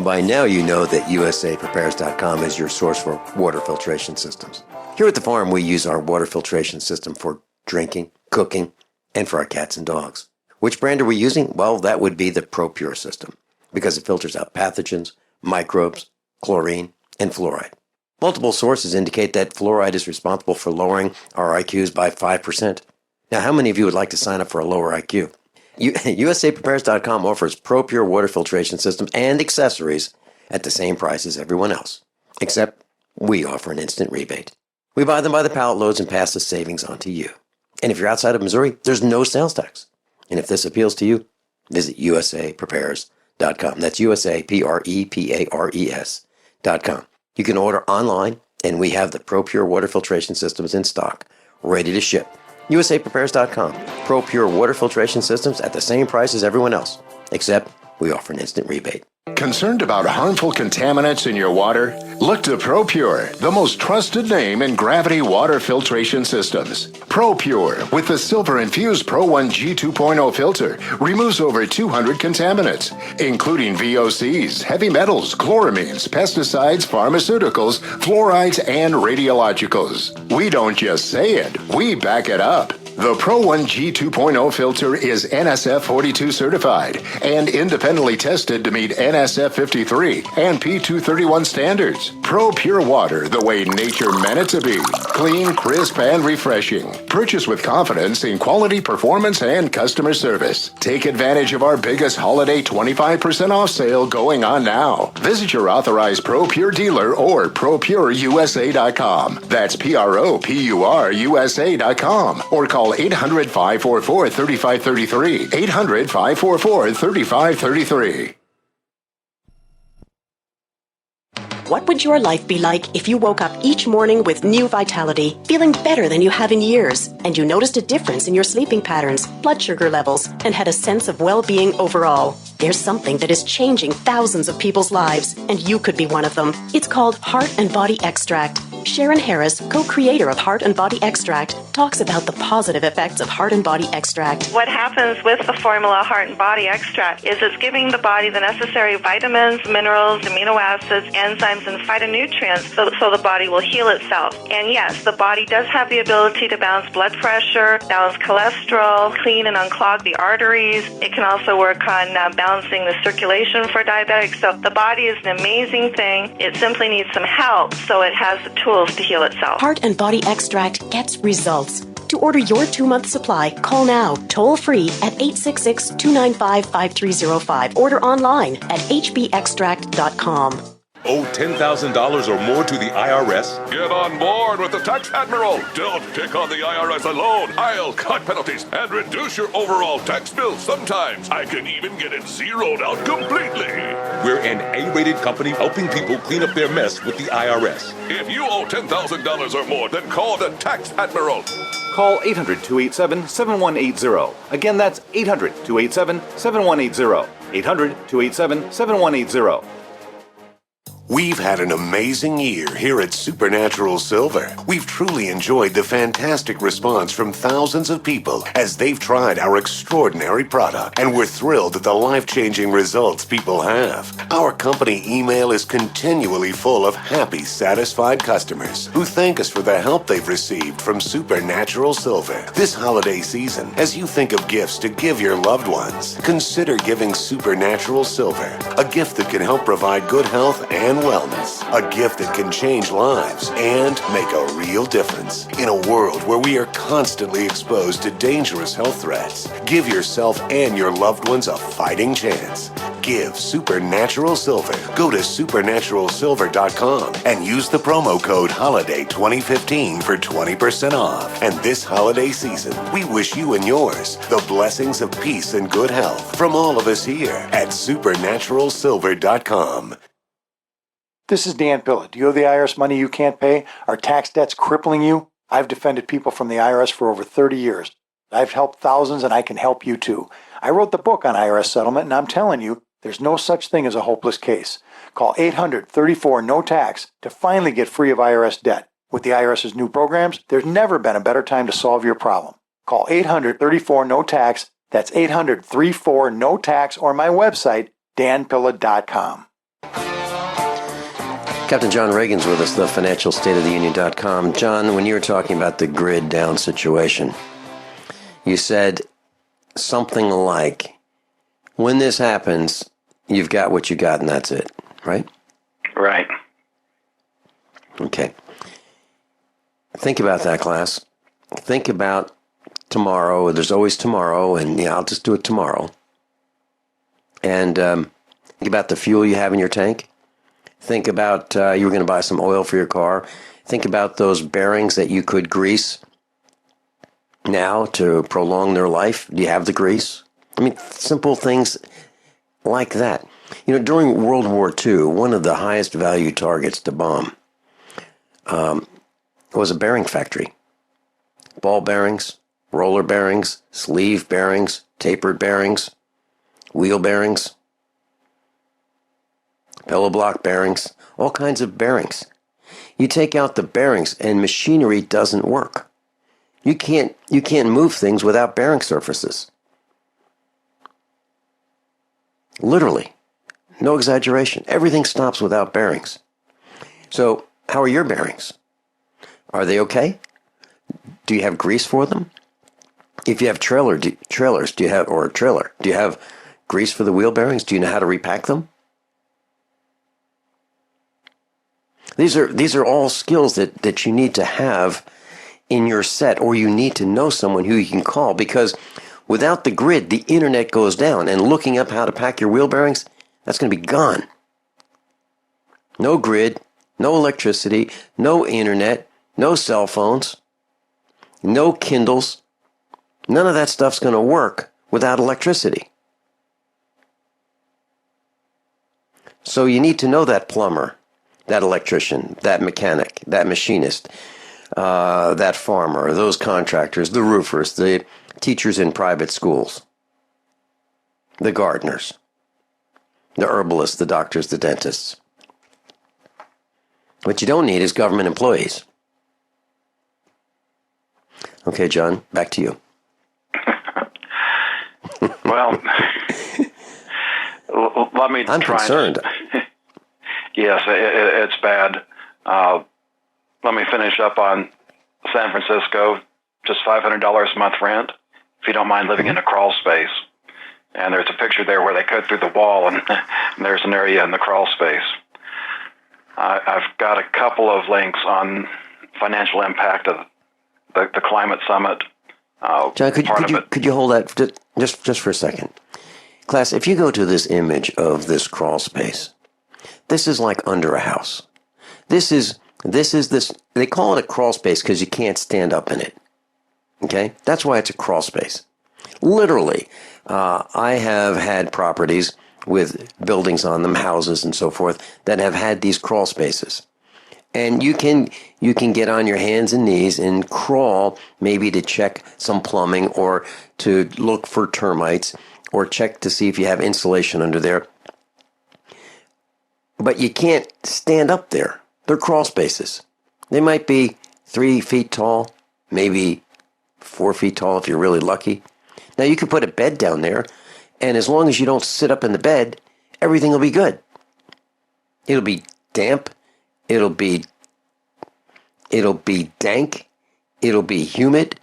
C: By now you know that USAPrepares.com is your source for water filtration systems. Here at the farm we use our water filtration system for drinking, cooking, and for our cats and dogs. Which brand are we using? Well, that would be the ProPure system, because it filters out pathogens, microbes, chlorine, and fluoride. Multiple sources indicate that fluoride is responsible for lowering our IQs by 5%. Now, how many of you would like to sign up for a lower IQ? USAPrepares.com offers ProPure water filtration systems and accessories at the same price as everyone else, except we offer an instant rebate. We buy them by the pallet loads and pass the savings on to you. And if you're outside of Missouri, there's no sales tax. And if this appeals to you, visit USAPrepares.com. That's USAPrepares.com. You can order online, and we have the ProPure water filtration systems in stock, ready to ship. USAPrepares.com. ProPure water filtration systems at the same price as everyone else, except we offer an instant rebate.
P: Concerned about harmful contaminants in your water? Look to ProPure, the most trusted name in gravity water filtration systems. ProPure, with the silver-infused Pro 1 G2.0 filter, removes over 200 contaminants, including VOCs, heavy metals, chloramines, pesticides, pharmaceuticals, fluorides, and radiologicals. We don't just say it, we back it up. The Pro 1 G2.0 filter is NSF 42 certified and independently tested to meet NSF 53 and P231 standards. Pro Pure Water, the way nature meant it to be. Clean, crisp, and refreshing. Purchase with confidence in quality, performance, and customer service. Take advantage of our biggest holiday 25% off sale going on now. Visit your authorized Pro Pure dealer or ProPureUSA.com. That's ProPureUSA.com. Or call 800-544-3533. 800-544-3533.
Q: What would your life be like if you woke up each morning with new vitality, feeling better than you have in years, and you noticed a difference in your sleeping patterns, blood sugar levels, and had a sense of well-being overall? There's something that is changing thousands of people's lives, and you could be one of them. It's called Heart and Body Extract. Sharon Harris, co-creator of Heart and Body Extract, talks about the positive effects of Heart and Body Extract.
R: What happens with the formula Heart and Body Extract is it's giving the body the necessary vitamins, minerals, amino acids, enzymes, and phytonutrients so the body will heal itself. And yes, the body does have the ability to balance blood pressure, balance cholesterol, clean and unclog the arteries. It can also work on balancing the circulation for diabetics. So the body is an amazing thing. It simply needs some help, so it has the tools to heal itself.
Q: Heart and Body Extract gets results. To order your 2-month supply, call now, toll free at 866-295-5305. Order online at hbextract.com.
S: Owe $10,000 or more to the IRS?
B: Get on board with the Tax Admiral. Don't take on the IRS alone. I'll cut penalties and reduce your overall tax bill. Sometimes I can even get it zeroed out completely.
S: We're an A-rated company helping people clean up their mess with the IRS.
B: If you owe $10,000 or more, then call the Tax Admiral.
T: Call 800-287-7180. Again, that's 800-287-7180. 800-287-7180.
A: We've had an amazing year here at Supernatural Silver. We've truly enjoyed the fantastic response from thousands of people as they've tried our extraordinary product, and we're thrilled at the life-changing results people have. Our company email is continually full of happy, satisfied customers who thank us for the help they've received from Supernatural Silver. This holiday season, as you think of gifts to give your loved ones, consider giving Supernatural Silver, a gift that can help provide good health and wellness, a gift that can change lives and make a real difference. In a world where we are constantly exposed to dangerous health threats, give yourself and your loved ones a fighting chance. Give Supernatural Silver. Go to supernaturalsilver.com and use the promo code HOLIDAY2015 for 20% off. And this holiday season, we wish you and yours the blessings of peace and good health from all of us here at supernaturalsilver.com.
U: This is Dan Pilla. Do you owe the IRS money you can't pay? Are tax debts crippling you? I've defended people from the IRS for over 30 years. I've helped thousands, and I can help you too. I wrote the book on IRS settlement, and I'm telling you, There's no such thing as a hopeless case. Call 800-34-NO-TAX to finally get free of IRS debt. With the IRS's new programs, there's never been a better time to solve your problem. Call 800-34-NO-TAX. That's 800-34-NO-TAX, or my website, danpilla.com.
C: Captain John Ragan's with us, the financialstateoftheunion.com. John, when you were talking about the grid down situation, you said something like, when this happens, you've got what you got and that's it, right?
D: Right.
C: Okay. Think about that, class. Think about tomorrow. There's always tomorrow, and I'll just do it tomorrow. And think about the fuel you have in your tank. Think about you were going to buy some oil for your car. Think about those bearings that you could grease now to prolong their life. Do you have the grease? I mean, simple things like that. During World War II, one of the highest value targets to bomb was a bearing factory. Ball bearings, roller bearings, sleeve bearings, tapered bearings, wheel bearings, pillow block bearings, all kinds of bearings. You take out the bearings and machinery doesn't work. You can't move things without bearing surfaces. Literally. No exaggeration. Everything stops without bearings. So, how are your bearings? Are they okay? Do you have grease for them? If you have trailers, do you have grease for the wheel bearings? Do you know how to repack them? These are all skills that you need to have in your set, or you need to know someone who you can call, because without the grid, the internet goes down, and looking up how to pack your wheel bearings, that's going to be gone. No grid, no electricity, no internet, no cell phones, no Kindles. None of that stuff's going to work without electricity. So you need to know that plumber, that electrician, that mechanic, that machinist, that farmer, those contractors, the roofers, the teachers in private schools, the gardeners, the herbalists, the doctors, the dentists. What you don't need is government employees. Okay, John, back to you.
D: Well, let me
C: I'm
D: try.
C: concerned.
D: Yes, it's bad. Let me finish up on San Francisco. Just $500 a month rent, if you don't mind living in a crawl space. And there's a picture there where they cut through the wall, and there's an area in the crawl space. I've got a couple of links on financial impact of the climate summit.
C: John, could you hold that just for a second? Class, if you go to this image of this crawl space, this is like under a house. This is this, they call it a crawl space because you can't stand up in it. Okay? That's why it's a crawl space. Literally, I have had properties with buildings on them, houses and so forth, that have had these crawl spaces. And you can get on your hands and knees and crawl, maybe to check some plumbing or to look for termites or check to see if you have insulation under there. But you can't stand up there. They're crawl spaces. They might be 3 feet tall, maybe 4 feet tall if you're really lucky. Now you can put a bed down there, and as long as you don't sit up in the bed, everything will be good. It'll be damp. It'll be dank. It'll be humid.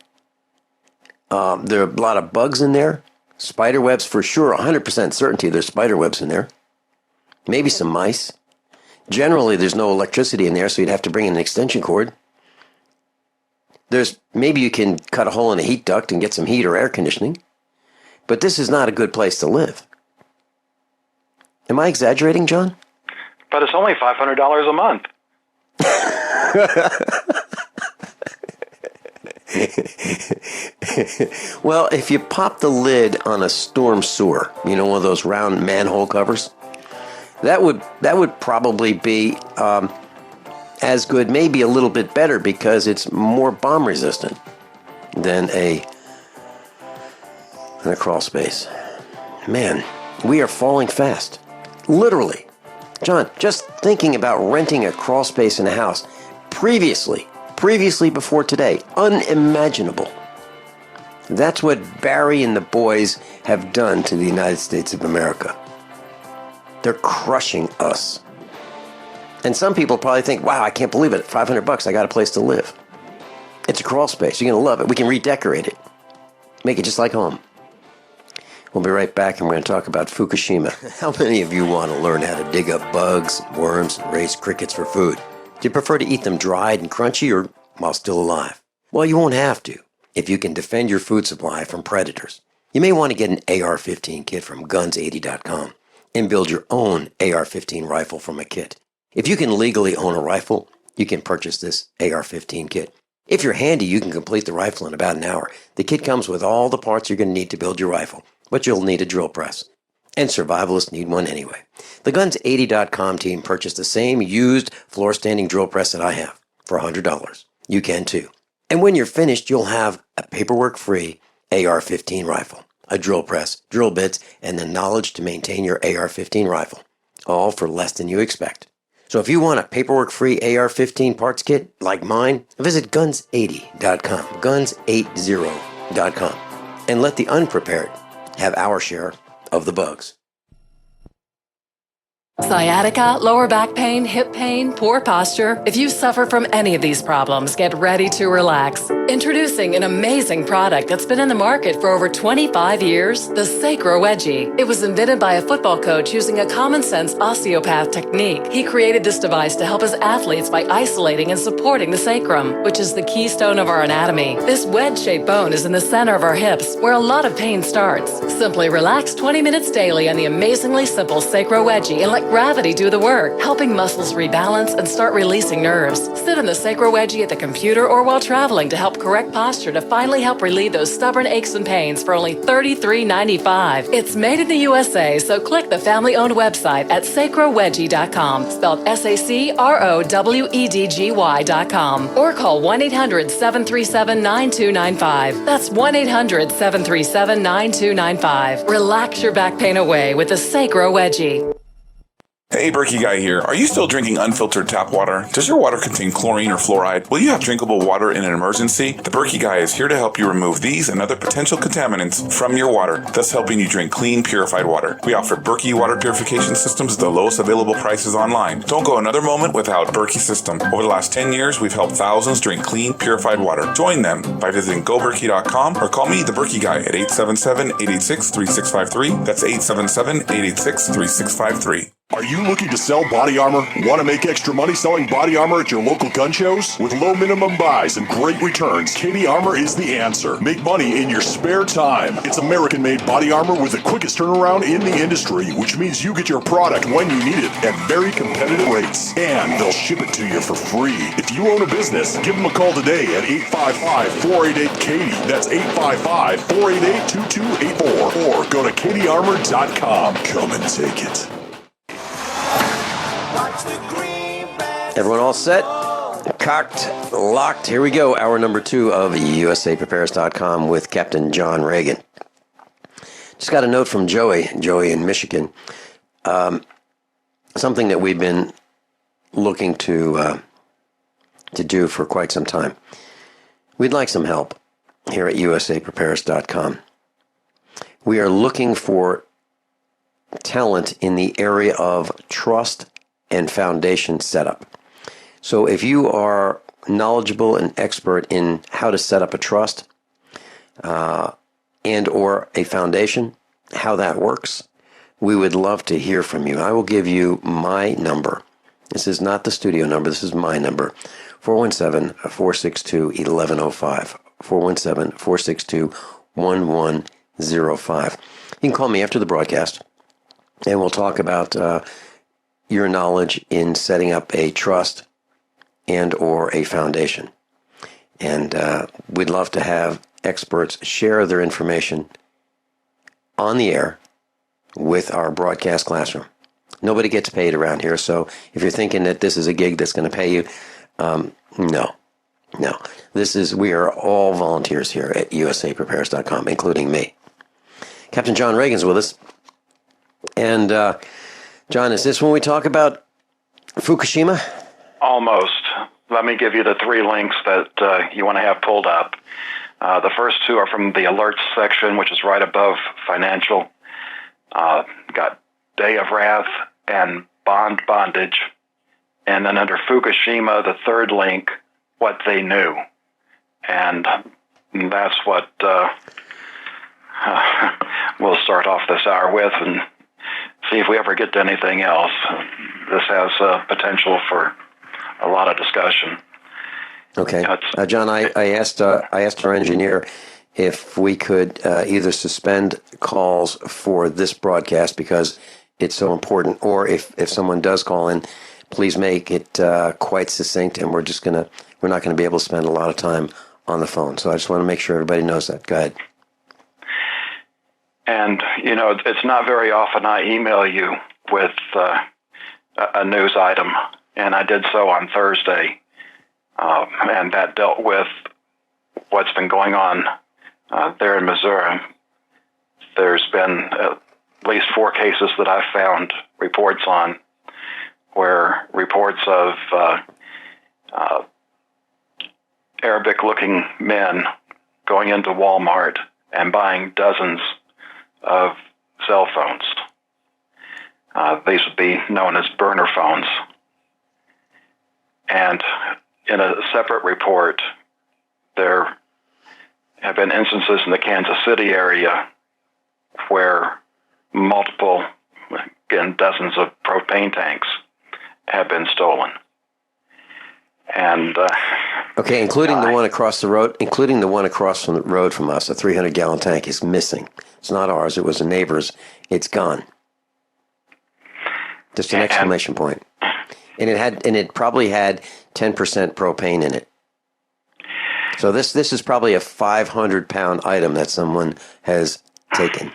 C: There are a lot of bugs in there. Spider webs for sure, 100% certainty there's spider webs in there. Maybe some mice. Generally, there's no electricity in there, so you'd have to bring in an extension cord. Maybe you can cut a hole in a heat duct and get some heat or air conditioning. But this is not a good place to live. Am I exaggerating, John?
D: But it's only $500 a month.
C: Well, if you pop the lid on a storm sewer, one of those round manhole covers, that would probably be as good, maybe a little bit better, because it's more bomb resistant than a crawl space. Man, We are falling fast. Literally. John, just thinking about renting a crawl space in a house, previously before today, unimaginable. That's what Barry and the boys have done to the United States of America. They're crushing us. And some people probably think, wow, I can't believe it. $500, I got a place to live. It's a crawl space. You're going to love it. We can redecorate it. Make it just like home. We'll be right back, and we're going to talk about Fukushima. How many of you want to learn how to dig up bugs, worms, and raise crickets for food? Do you prefer to eat them dried and crunchy or while still alive? Well, you won't have to if you can defend your food supply from predators. You may want to get an AR-15 kit from guns80.com and build your own AR-15 rifle from a kit. If you can legally own a rifle, you can purchase this AR-15 kit. If you're handy, you can complete the rifle in about an hour. The kit comes with all the parts you're going to need to build your rifle, but you'll need a drill press. And survivalists need one anyway. The Guns80.com team purchased the same used floor-standing drill press that I have for $100. You can too. And when you're finished, you'll have a paperwork-free AR-15 rifle, a drill press, drill bits, and the knowledge to maintain your AR-15 rifle, all for less than you expect. So if you want a paperwork-free AR-15 parts kit like mine, visit Guns80.com, Guns80.com, and let the unprepared have our share of the bugs.
T: Sciatica, lower back pain, hip pain, poor posture. If you suffer from any of these problems, get ready to relax. Introducing an amazing product that's been in the market for over 25 years, the Sacro Wedgie. It was invented by a football coach using a common-sense osteopath technique. He created this device to help his athletes by isolating and supporting the sacrum, which is the keystone of our anatomy. This wedge-shaped bone is in the center of our hips, where a lot of pain starts. Simply relax 20 minutes daily on the amazingly simple Sacro Wedgie and let gravity do the work, helping muscles rebalance and start releasing nerves. Sit on the Sacro Wedgie at the computer or while traveling to help correct posture to finally help relieve those stubborn aches and pains for only $33.95. It's made in the USA, so click the family-owned website at sacrowedgie.com, spelled SACROWEDGY.com, or call 1-800-737-9295. That's 1-800-737-9295. Relax your back pain away with the Sacro Wedgie.
V: Hey, Berkey Guy here. Are you still drinking unfiltered tap water? Does your water contain chlorine or fluoride? Will you have drinkable water in an emergency? The Berkey Guy is here to help you remove these and other potential contaminants from your water, thus helping you drink clean, purified water. We offer Berkey water purification systems at the lowest available prices online. Don't go another moment without Berkey system. Over the last 10 years, we've helped thousands drink clean, purified water. Join them by visiting goberkey.com or call me, the Berkey Guy, at 877-886-3653. That's 877-886-3653.
H: Are you looking to sell body armor? Want to make extra money selling body armor at your local gun shows? With low minimum buys and great returns, Katie Armor is the answer. Make money in your spare time. It's American-made body armor with the quickest turnaround in the industry, which means you get your product when you need it at very competitive rates. And they'll ship it to you for free. If you own a business, give them a call today at 855-488-KATIE. That's 855-488-2284. Or go to katiearmor.com. Come and take it.
C: Everyone all set? Cocked, locked. Here we go. Hour number 2 of USAPrepares.com with Captain John Ragan. Just got a note from Joey in Michigan. Something that we've been looking to do for quite some time. We'd like some help here at USAPrepares.com. We are looking for talent in the area of trust and foundation setup. So if you are knowledgeable and expert in how to set up a trust and or a foundation, how that works, we would love to hear from you. I will give you my number. This is not the studio number. This is my number. 417-462-1105. 417-462-1105. You can call me after the broadcast, and we'll talk about your knowledge in setting up a trust and or a foundation. And we'd love to have experts share their information on the air with our broadcast classroom. Nobody gets paid around here, so if you're thinking that this is a gig that's going to pay you, no. We are all volunteers here at USAPrepares.com, including me. Captain John Ragan's with us. And, John, is this when we talk about Fukushima?
D: Almost. Let me give you the 3 links that you want to have pulled up. The first 2 are from the alerts section, which is right above financial. Got Day of Wrath and Bondage. And then under Fukushima, the 3rd link, What They Knew. And that's what we'll start off this hour with and see if we ever get to anything else. This has potential for a lot of discussion.
C: Okay. John, I asked our engineer if we could either suspend calls for this broadcast because it's so important, or if someone does call in, please make it quite succinct, and we're not going to be able to spend a lot of time on the phone. So I just want to make sure everybody knows that. Go ahead.
D: And, it's not very often I email you with a news item, and I did so on Thursday, and that dealt with what's been going on there in Missouri. There's been at least 4 cases that I've found reports on where reports of Arabic-looking men going into Walmart and buying dozens of cell phones. These would be known as burner phones. And in a separate report, there have been instances in the Kansas City area where multiple, again, dozens of propane tanks have been stolen. And
C: okay, including the one across the road, including the one across from the road from us, a 300-gallon tank is missing. It's not ours. It was a neighbor's. It's gone. Just an exclamation point. And it probably had 10% propane in it. So this is probably a 500-pound item that someone has taken.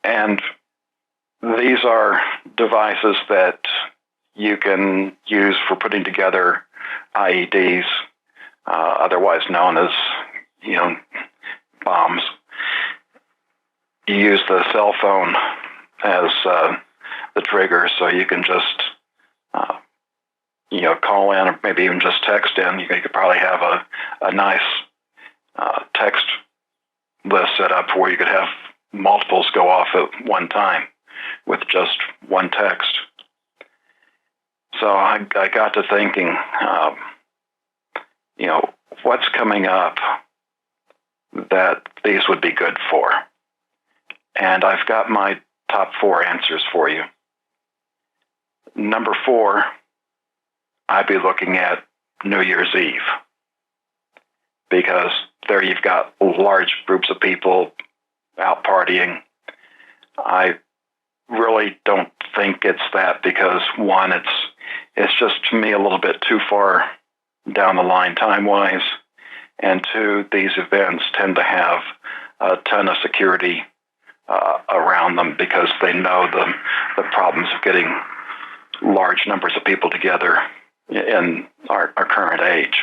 D: And these are devices that you can use for putting together IEDs, otherwise known as, bombs. You use the cell phone as the trigger, so you can just, call in or maybe even just text in. You could probably have a nice text list set up where you could have multiples go off at one time with just one text. So I got to thinking, what's coming up that these would be good for? And I've got my top 4 answers for you. Number 4, I'd be looking at New Year's Eve, because there you've got large groups of people out partying. I really don't think it's that, because 1, it's just to me a little bit too far down the line time-wise, and 2, these events tend to have a ton of security around them because they know the problems of getting large numbers of people together in our current age.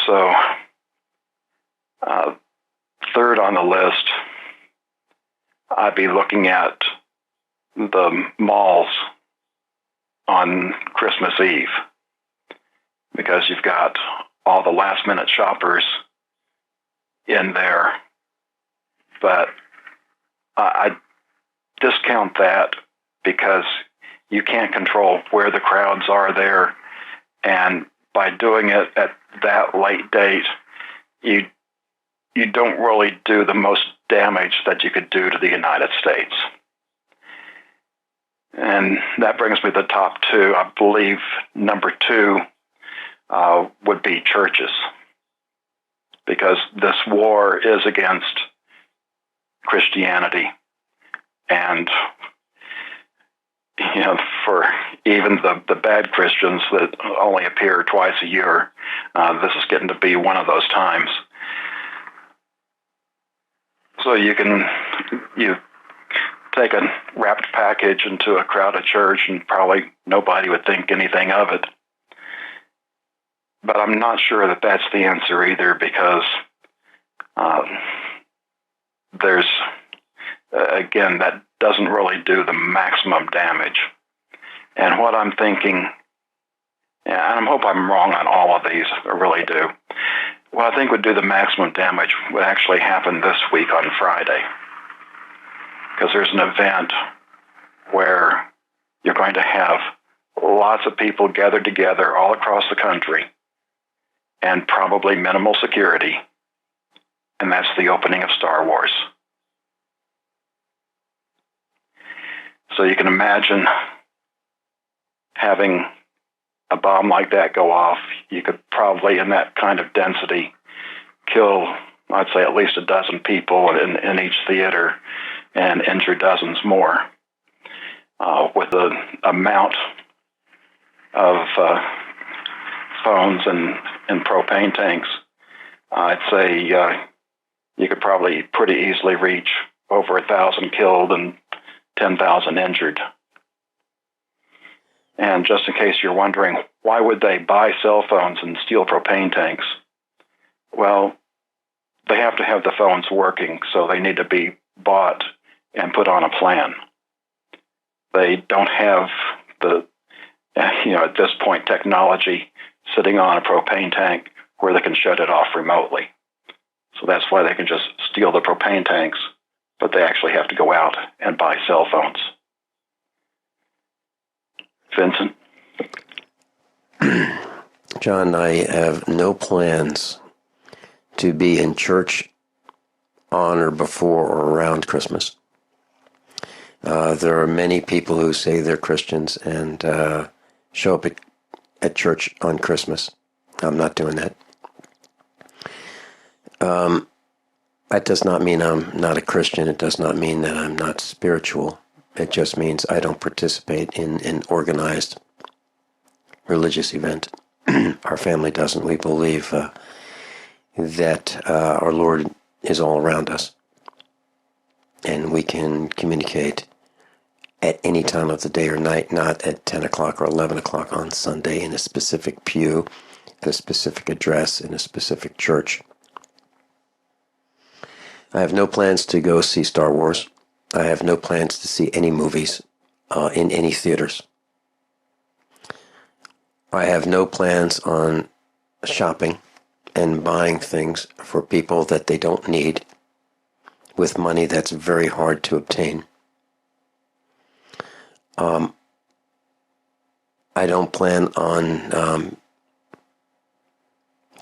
D: So, 3rd on the list, I'd be looking at the malls on Christmas Eve, because you've got all the last-minute shoppers in there. But I discount that because you can't control where the crowds are there, and by doing it at that late date, you don't really do the most damage that you could do to the United States. And that brings me to the top 2. I believe number 2 would be churches, because this war is against Christianity. And, for even the bad Christians that only appear twice a year, this is getting to be one of those times. So you take a wrapped package into a crowded church and probably nobody would think anything of it. But I'm not sure that that's the answer either, because there's, again, that doesn't really do the maximum damage. And what I'm thinking, and I hope I'm wrong on all of these, I really do. What I think would do the maximum damage would actually happen this week on Friday. Because there's an event where you're going to have lots of people gathered together all across the country and probably minimal security. And that's the opening of Star Wars. So you can imagine having a bomb like that go off. You could probably, in that kind of density, kill, I'd say, at least a dozen people in each theater and injure dozens more. With the amount of phones and propane tanks, I'd say you could probably pretty easily reach over 1,000 killed and 10,000 injured. And just in case you're wondering, why would they buy cell phones and steal propane tanks? Well, they have to have the phones working, so they need to be bought and put on a plan. They don't have the, at this point, technology sitting on a propane tank where they can shut it off remotely. So that's why they can just steal the propane tanks, but they actually have to go out and buy cell phones. Vincent?
C: John, I have no plans to be in church on or before or around Christmas. There are many people who say they're Christians and show up at church on Christmas. I'm not doing that. That does not mean I'm not a Christian. It does not mean that I'm not spiritual. It just means I don't participate in an organized religious event. Our family doesn't. We believe that our Lord is all around us. And we can communicate at any time of the day or night, not at 10 o'clock or 11 o'clock on Sunday in a specific pew, at a specific address, in a specific church. I have no plans to go see Star Wars. I have no plans to see any movies in any theaters. I have no plans on shopping and buying things for people that they don't need with money that's very hard to obtain. I don't plan on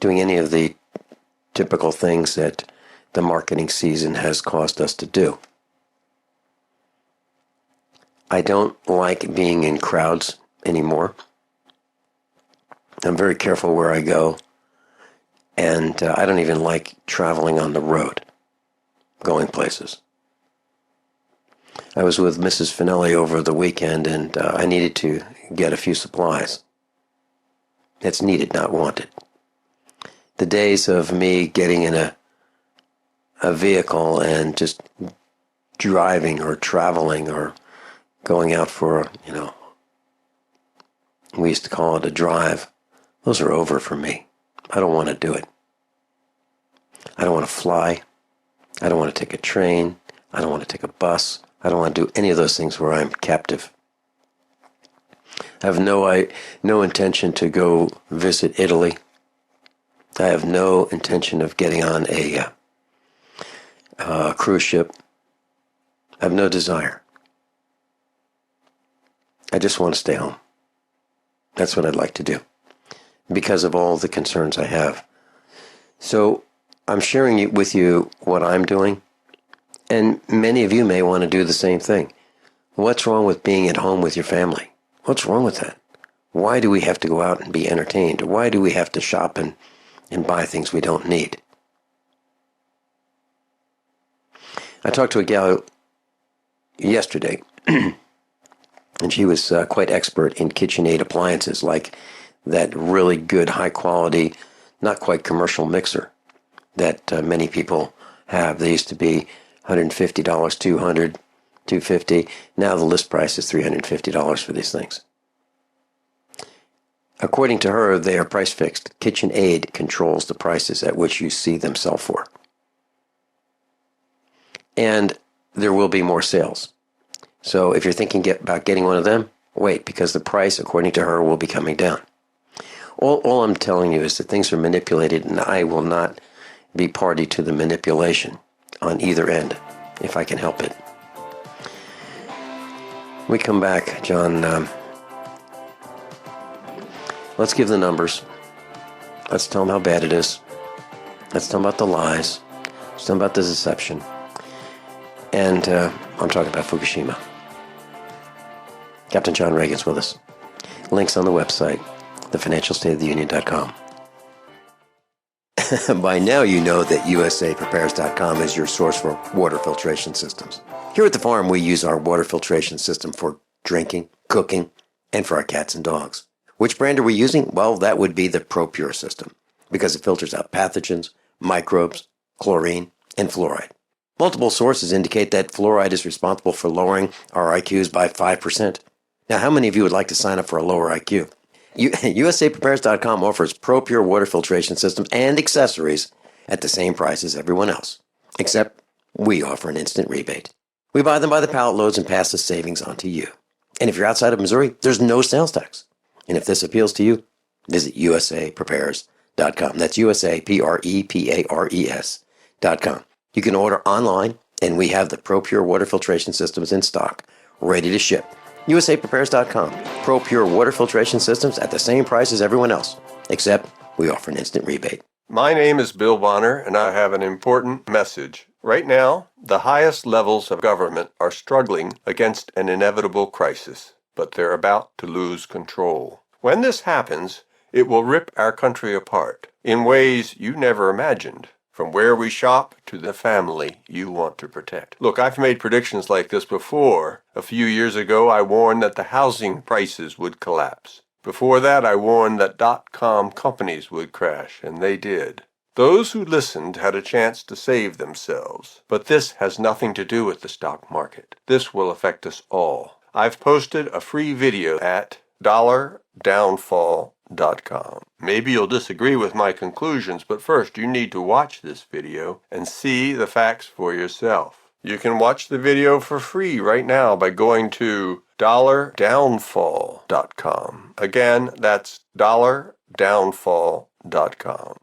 C: doing any of the typical things that the marketing season has caused us to do. I don't like being in crowds anymore. I'm very careful where I go, and I don't even like traveling on the road, going places. I was with Mrs. Finelli over the weekend, and I needed to get a few supplies. It's needed, not wanted. The days of me getting in a vehicle and just driving or traveling or going out for, we used to call it a drive, those are over for me. I don't want to do it. I don't want to fly. I don't want to take a train. I don't want to take a bus. I don't want to do any of those things where I'm captive. I have no intention to go visit Italy. I have no intention of getting on a cruise ship. I have no desire. I just want to stay home. That's what I'd like to do because of all the concerns I have. So I'm sharing with you what I'm doing, and many of you may want to do the same thing. What's wrong with being at home with your family? What's wrong with that? Why do we have to go out and be entertained? Why do we have to shop and buy things we don't need? I talked to a gal yesterday, and she was quite expert in KitchenAid appliances, like that really good, high-quality, not quite commercial mixer that many people have. They used to be $150, $200, $250. Now the list price is $350 for these things. According to her, they are price fixed. KitchenAid controls the prices at which you see them sell for. and there will be more sales. So if you're thinking about getting one of them, wait, because the price, according to her, will be coming down. All I'm telling you is that things are manipulated, and I will not be party to the manipulation on either end, if I can help it. We come back, John. Let's give the numbers. Let's tell them how bad it is. Let's tell them about the lies. Let's tell them about the deception. And I'm talking about Fukushima. Captain John Ragan's with us. Links on the website, thefinancialstateoftheunion.com. By now you know that usaprepares.com is your source for water filtration systems. Here at the farm, we use our water filtration system for drinking, cooking, and for our cats and dogs. Which brand are we using? Well, that would be the ProPure system, because it filters out pathogens, microbes, chlorine, and fluoride. Multiple sources indicate that fluoride is responsible for lowering our IQs by 5%. Now, how many of you would like to sign up for a lower IQ? USAPrepares.com offers ProPure water filtration systems and accessories at the same price as everyone else, except we offer an instant rebate. We buy them by the pallet loads and pass the savings on to you. And if you're outside of Missouri, there's no sales tax. And if this appeals to you, visit USAPrepares.com. That's USAPrepares.com. You can order online, and we have the ProPure water filtration systems in stock, ready to ship. USAPrepares.com. ProPure water filtration systems at the same price as everyone else, except we offer an instant rebate.
E: My name is Bill Bonner, and I have an important message. Right now, the highest levels of government are struggling against an inevitable crisis, but they're about to lose control. When this happens, it will rip our country apart in ways you never imagined, from where we shop to the family you want to protect. Look, I've made predictions like this before. A few years ago, I warned that the housing prices would collapse. Before that, I warned that .com companies would crash, and they did. Those who listened had a chance to save themselves. But this has nothing to do with the stock market. This will affect us all. I've posted a free video at $downfall.com. Maybe you'll disagree with my conclusions, but first you need to watch this video and see the facts for yourself. You can watch the video for free right now by going to $downfall.com. Again, that's $downfall.com.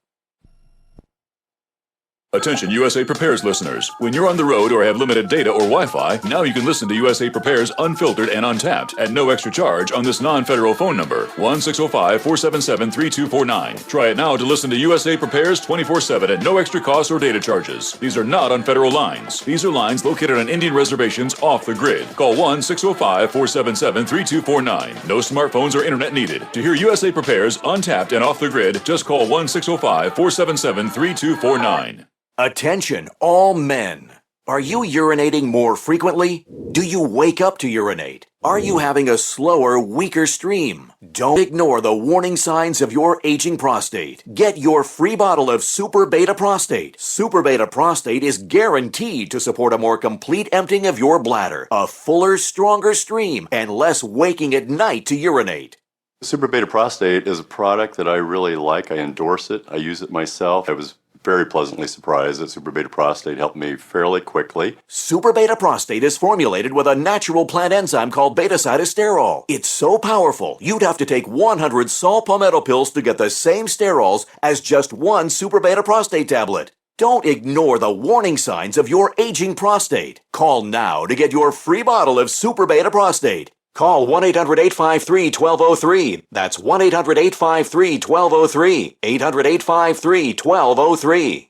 B: Attention USA Prepares listeners. When you're on the road or have limited data or Wi-Fi, now you can listen to USA Prepares Unfiltered and Untapped at no extra charge on this non-federal phone number, 1-605-477-3249. Try it now to listen to USA Prepares 24/7 at no extra cost or data charges. These are not on federal lines. These are lines located on Indian reservations off the grid. Call 1-605-477-3249. No smartphones or internet needed. To hear USA Prepares Untapped and Off the Grid, just call 1-605-477-3249.
F: Attention, all men. Are you urinating more frequently? Do you wake up to urinate? Are you having a slower, weaker stream? Don't ignore the warning signs of your aging prostate. Get your free bottle of Super Beta Prostate. Super Beta Prostate is guaranteed to support a more complete emptying of your bladder, a fuller, stronger stream, and less waking at night to urinate.
W: Super Beta Prostate is a product that I really like. I endorse it. I use it myself. I was very pleasantly surprised that Super Beta Prostate helped me fairly quickly.
F: Super Beta Prostate is formulated with a natural plant enzyme called beta-cytosterol. It's so powerful, you'd have to take 100 saw palmetto pills to get the same sterols as just one Super Beta Prostate tablet. Don't ignore the warning signs of your aging prostate. Call now to get your free bottle of Super Beta Prostate. Call 1-800-853-1203. That's 1-800-853-1203. 800-853-1203.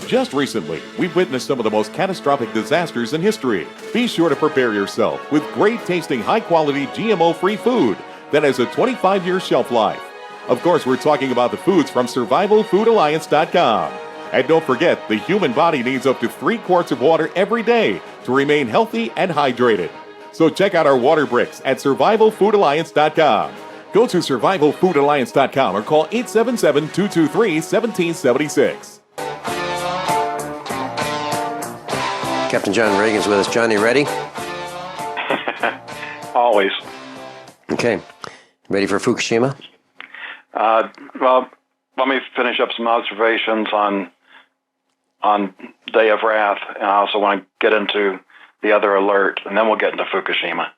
X: Just recently, we've witnessed some of the most catastrophic disasters in history. Be sure to prepare yourself with great-tasting, high-quality, GMO-free food that has a 25-year shelf life. Of course, we're talking about the foods from SurvivalFoodAlliance.com. And don't forget, the human body needs up to 3 quarts of water every day to remain healthy and hydrated. So check out our water bricks at SurvivalFoodAlliance.com. Go to SurvivalFoodAlliance.com or call 877-223-1776.
C: Captain John Ragan's with us. Johnny, ready?
D: Always.
C: Okay. Ready for Fukushima?
D: Well, let me finish up some observations on on Day of Wrath, and I also want to get into the other alert, and then we'll get into Fukushima.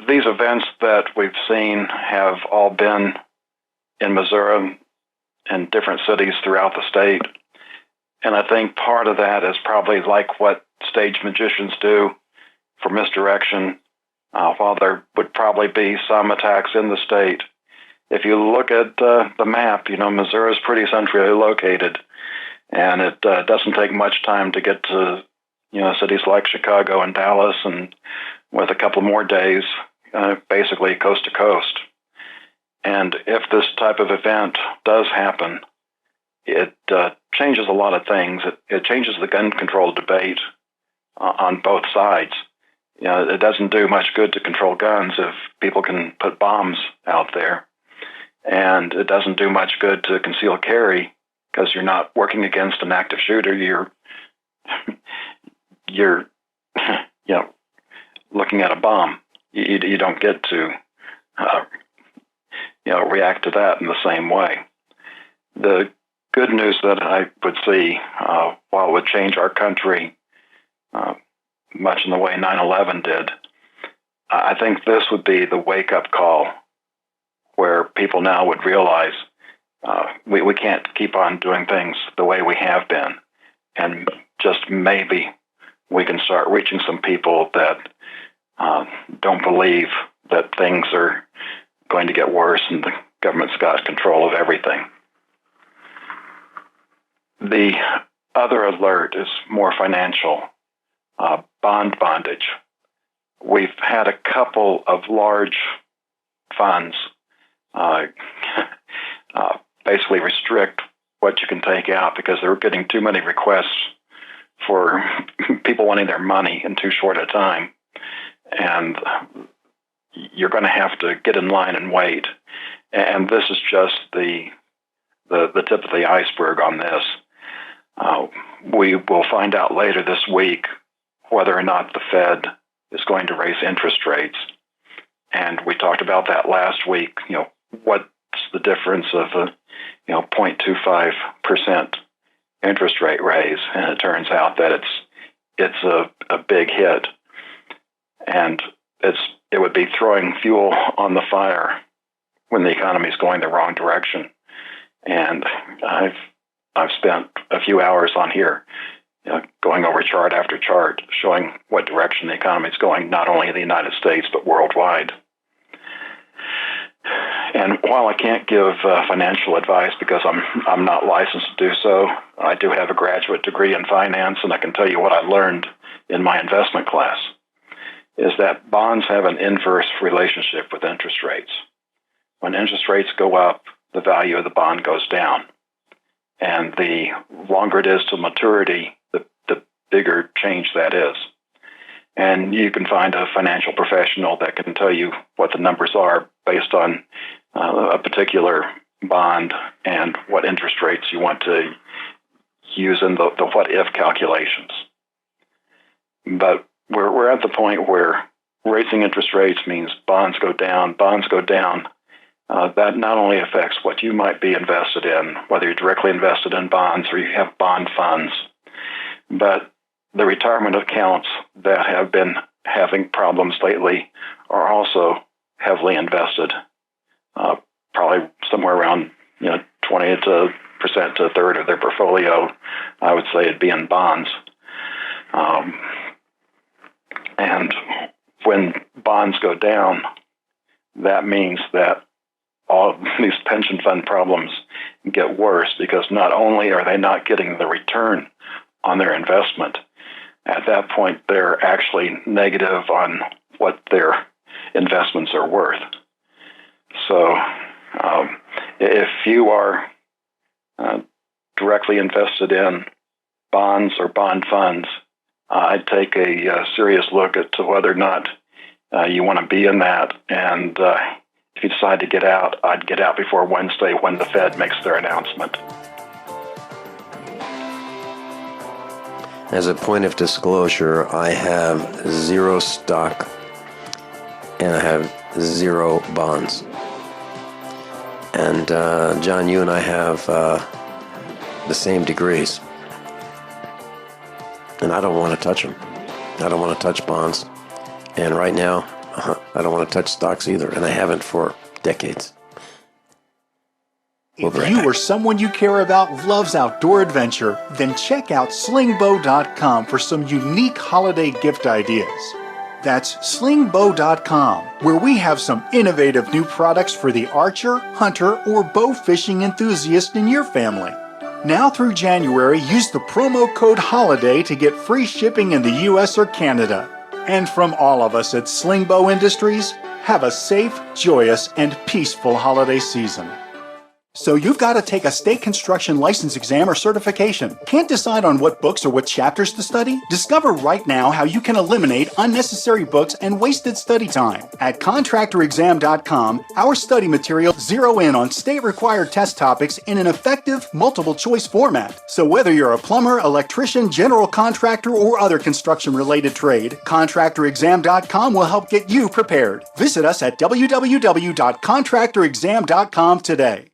D: These events that we've seen have all been in Missouri and different cities throughout the state. And I think part of that is probably like what stage magicians do for misdirection. While there would probably be some attacks in the state, if you look at the map, Missouri is pretty centrally located, and it doesn't take much time to get to, cities like Chicago and Dallas, and with a couple more days, basically coast to coast. And if this type of event does happen, it changes a lot of things. It changes the gun control debate on both sides. It doesn't do much good to control guns if people can put bombs out there. And it doesn't do much good to conceal carry because you're not working against an active shooter. You're looking at a bomb. You don't get to react to that in the same way. The good news that I would see, while it would change our country much in the way 9/11 did, I think this would be the wake-up call where people now would realize we can't keep on doing things the way we have been. And just maybe we can start reaching some people that don't believe that things are going to get worse and the government's got control of everything. The other alert is more financial, bond bondage. We've had a couple of large funds basically restrict what you can take out because they were getting too many requests for people wanting their money in too short a time. And you're going to have to get in line and wait. And this is just the tip of the iceberg on this. We will find out later this week whether or not the Fed is going to raise interest rates. And we talked about that last week. What's the difference of a 0.25% interest rate raise? And it turns out that it's a big hit. And it would be throwing fuel on the fire when the economy is going the wrong direction. And I've spent a few hours on here, going over chart after chart, showing what direction the economy is going, not only in the United States but worldwide. And while I can't give financial advice because I'm not licensed to do so, I do have a graduate degree in finance, and I can tell you what I learned in my investment class is that bonds have an inverse relationship with interest rates. When interest rates go up, the value of the bond goes down. And the longer it is to maturity, the bigger change that is. And you can find a financial professional that can tell you what the numbers are based on a particular bond and what interest rates you want to use in the what-if calculations. But we're at the point where raising interest rates means bonds go down. That not only affects what you might be invested in, whether you're directly invested in bonds or you have bond funds, but the retirement accounts that have been having problems lately are also heavily invested, probably somewhere around 20% to a third of their portfolio. I would say it'd be in bonds. And when bonds go down, that means that all of these pension fund problems get worse because not only are they not getting the return on their investment, at that point they're actually negative on what their investments are worth. So if you are directly invested in bonds or bond funds, I'd take a serious look at whether or not you want to be in that. And if you decide to get out, I'd get out before Wednesday when the Fed makes their announcement.
C: As a point of disclosure, I have 0 stock and I have 0 bonds. And John, you and I have the same degrees. And I don't want to touch them. I don't want to touch bonds. And right now, I don't want to touch stocks either, and I haven't for decades.
G: If you or someone you care about loves outdoor adventure, then check out slingbow.com for some unique holiday gift ideas. That's slingbow.com, where we have some innovative new products for the archer, hunter, or bow fishing enthusiast in your family. Now through January, use the promo code HOLIDAY to get free shipping in the US or Canada. And from all of us at Slingbow Industries, have a safe, joyous, and peaceful holiday season. So you've got to take a state construction license exam or certification. Can't decide on what books or what chapters to study? Discover right now how you can eliminate unnecessary books and wasted study time. At contractorexam.com, our study materials zero in on state-required test topics in an effective, multiple-choice format. So whether you're a plumber, electrician, general contractor, or other construction-related trade, contractorexam.com will help get you prepared. Visit us at www.contractorexam.com today.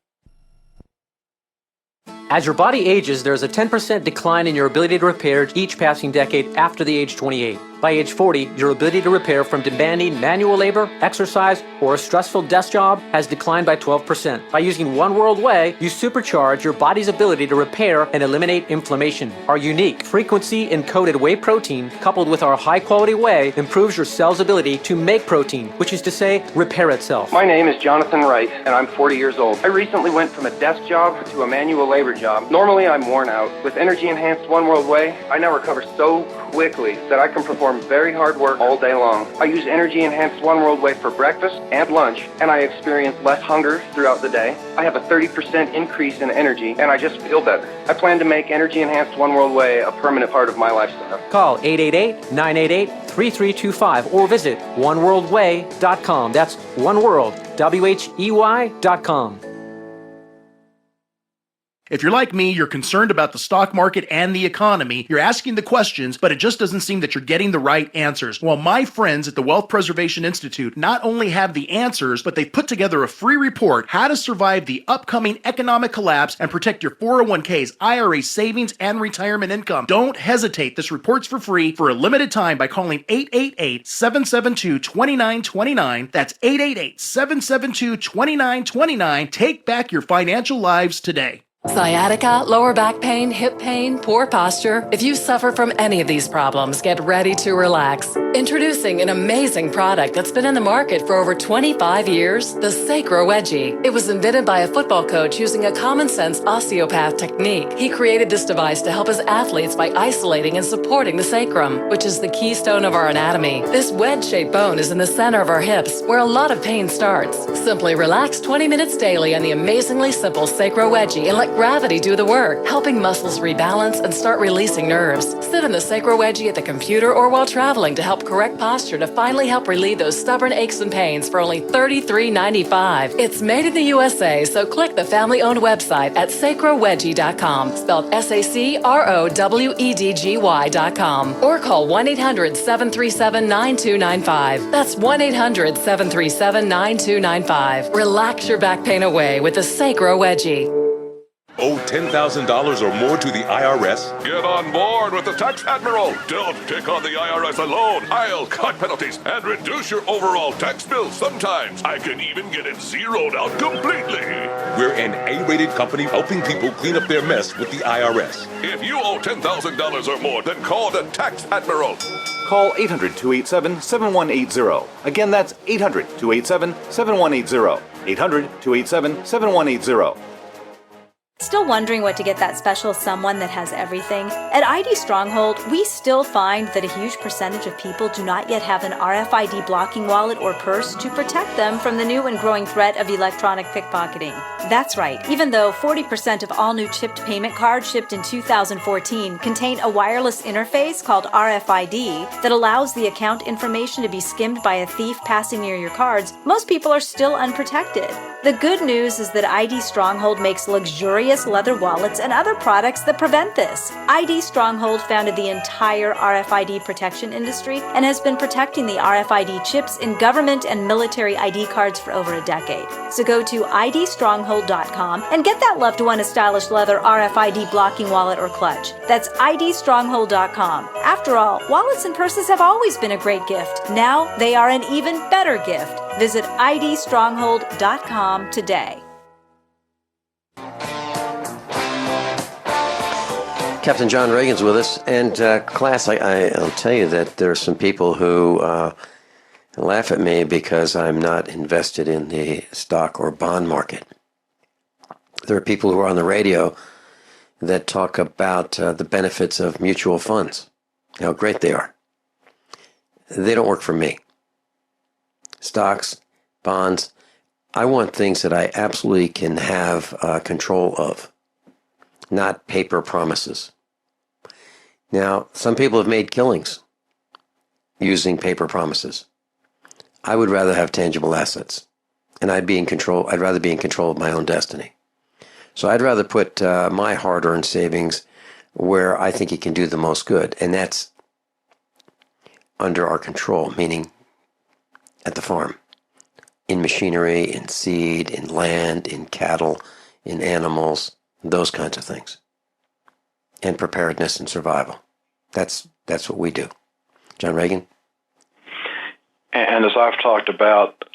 I: As your body ages, there's a 10% decline in your ability to repair each passing decade after the age 28. By age 40, your ability to repair from demanding manual labor, exercise, or a stressful desk job has declined by 12%. By using One World Whey, you supercharge your body's ability to repair and eliminate inflammation. Our unique frequency-encoded whey protein, coupled with our high-quality whey, improves your cell's ability to make protein, which is to say, repair itself.
J: My name is Jonathan Wright, and I'm 40 years old. I recently went from a desk job to a manual labor job. Normally, I'm worn out. With energy-enhanced One World Whey, I now recover so quickly that I can perform very hard work all day long. I use energy-enhanced One World Whey for breakfast and lunch, and I experience less hunger throughout the day. I have a 30% increase in energy, and I just feel better. I plan to make energy-enhanced One World Whey a permanent part of my lifestyle.
I: Call 888-988-3325 or visit oneworldwhey.com. That's oneworld, WHEY.com.
K: If you're like me, you're concerned about the stock market and the economy, you're asking the questions, but it just doesn't seem that you're getting the right answers. Well, my friends at the Wealth Preservation Institute not only have the answers, but they've put together a free report, How to Survive the Upcoming Economic Collapse and Protect Your 401ks, IRA savings, and retirement income. Don't hesitate. This report's for free for a limited time by calling 888-772-2929. That's 888-772-2929. Take back your financial lives today.
T: Sciatica, lower back pain, hip pain, poor posture. If you suffer from any of these problems, get ready to relax. Introducing an amazing product that's been in the market for over 25 years, the Sacro Wedgie. It was invented by a football coach using a common-sense osteopath technique. He created this device to help his athletes by isolating and supporting the sacrum, which is the keystone of our anatomy. This wedge-shaped bone is in the center of our hips, where a lot of pain starts. Simply relax 20 minutes daily on the amazingly simple Sacro Wedgie and let gravity do the work, helping muscles rebalance and start releasing nerves. Sit in the Sacro Wedgie at the computer or while traveling to help correct posture to finally help relieve those stubborn aches and pains for only $33.95. It's made in the USA, so click the family-owned website at sacrowedgie.com, spelled SACROWEDGY.com, or call 1-800-737-9295. That's 1-800-737-9295. Relax your back pain away with the Sacro Wedgie.
S: Owe $10,000 or more to the IRS?
B: Get on board with the Tax Admiral. Don't take on the IRS alone. I'll cut penalties and reduce your overall tax bill. Sometimes I can even get it zeroed out completely.
S: We're an A-rated company helping people clean up their mess with the IRS.
B: If you owe $10,000 or more, then call the Tax Admiral.
Y: Call 800-287-7180. Again, that's 800-287-7180. 800-287-7180.
Z: Still wondering what to get that special someone that has everything? At ID Stronghold, we still find that a huge percentage of people do not yet have an RFID blocking wallet or purse to protect them from the new and growing threat of electronic pickpocketing. That's right, even though 40% of all new chipped payment cards shipped in 2014 contain a wireless interface called RFID that allows the account information to be skimmed by a thief passing near your cards, most people are still unprotected. The good news is that ID Stronghold makes luxurious leather wallets and other products that prevent this. ID Stronghold founded the entire RFID protection industry and has been protecting the RFID chips in government and military ID cards for over a decade. So go to idstronghold.com and get that loved one a stylish leather RFID blocking wallet or clutch. That's idstronghold.com. After all, wallets and purses have always been a great gift. Now they are an even better gift. Visit idstronghold.com today.
C: Captain John Ragan's with us. And class, I'll tell you that there are some people who laugh at me because I'm not invested in the stock or bond market. There are people who are on the radio that talk about the benefits of mutual funds, how great they are. They don't work for me. Stocks, bonds, I want things that I absolutely can have control of, not paper promises. Now, some people have made killings using paper promises. I would rather have tangible assets, and I'd rather be in control of my own destiny. So I'd rather put my hard-earned savings where I think it can do the most good, and that's under our control, meaning at the farm. In machinery, in seed, in land, in cattle, in animals, those kinds of things. And preparedness and survival. That's what we do. John Ragan?
D: And as I've talked about,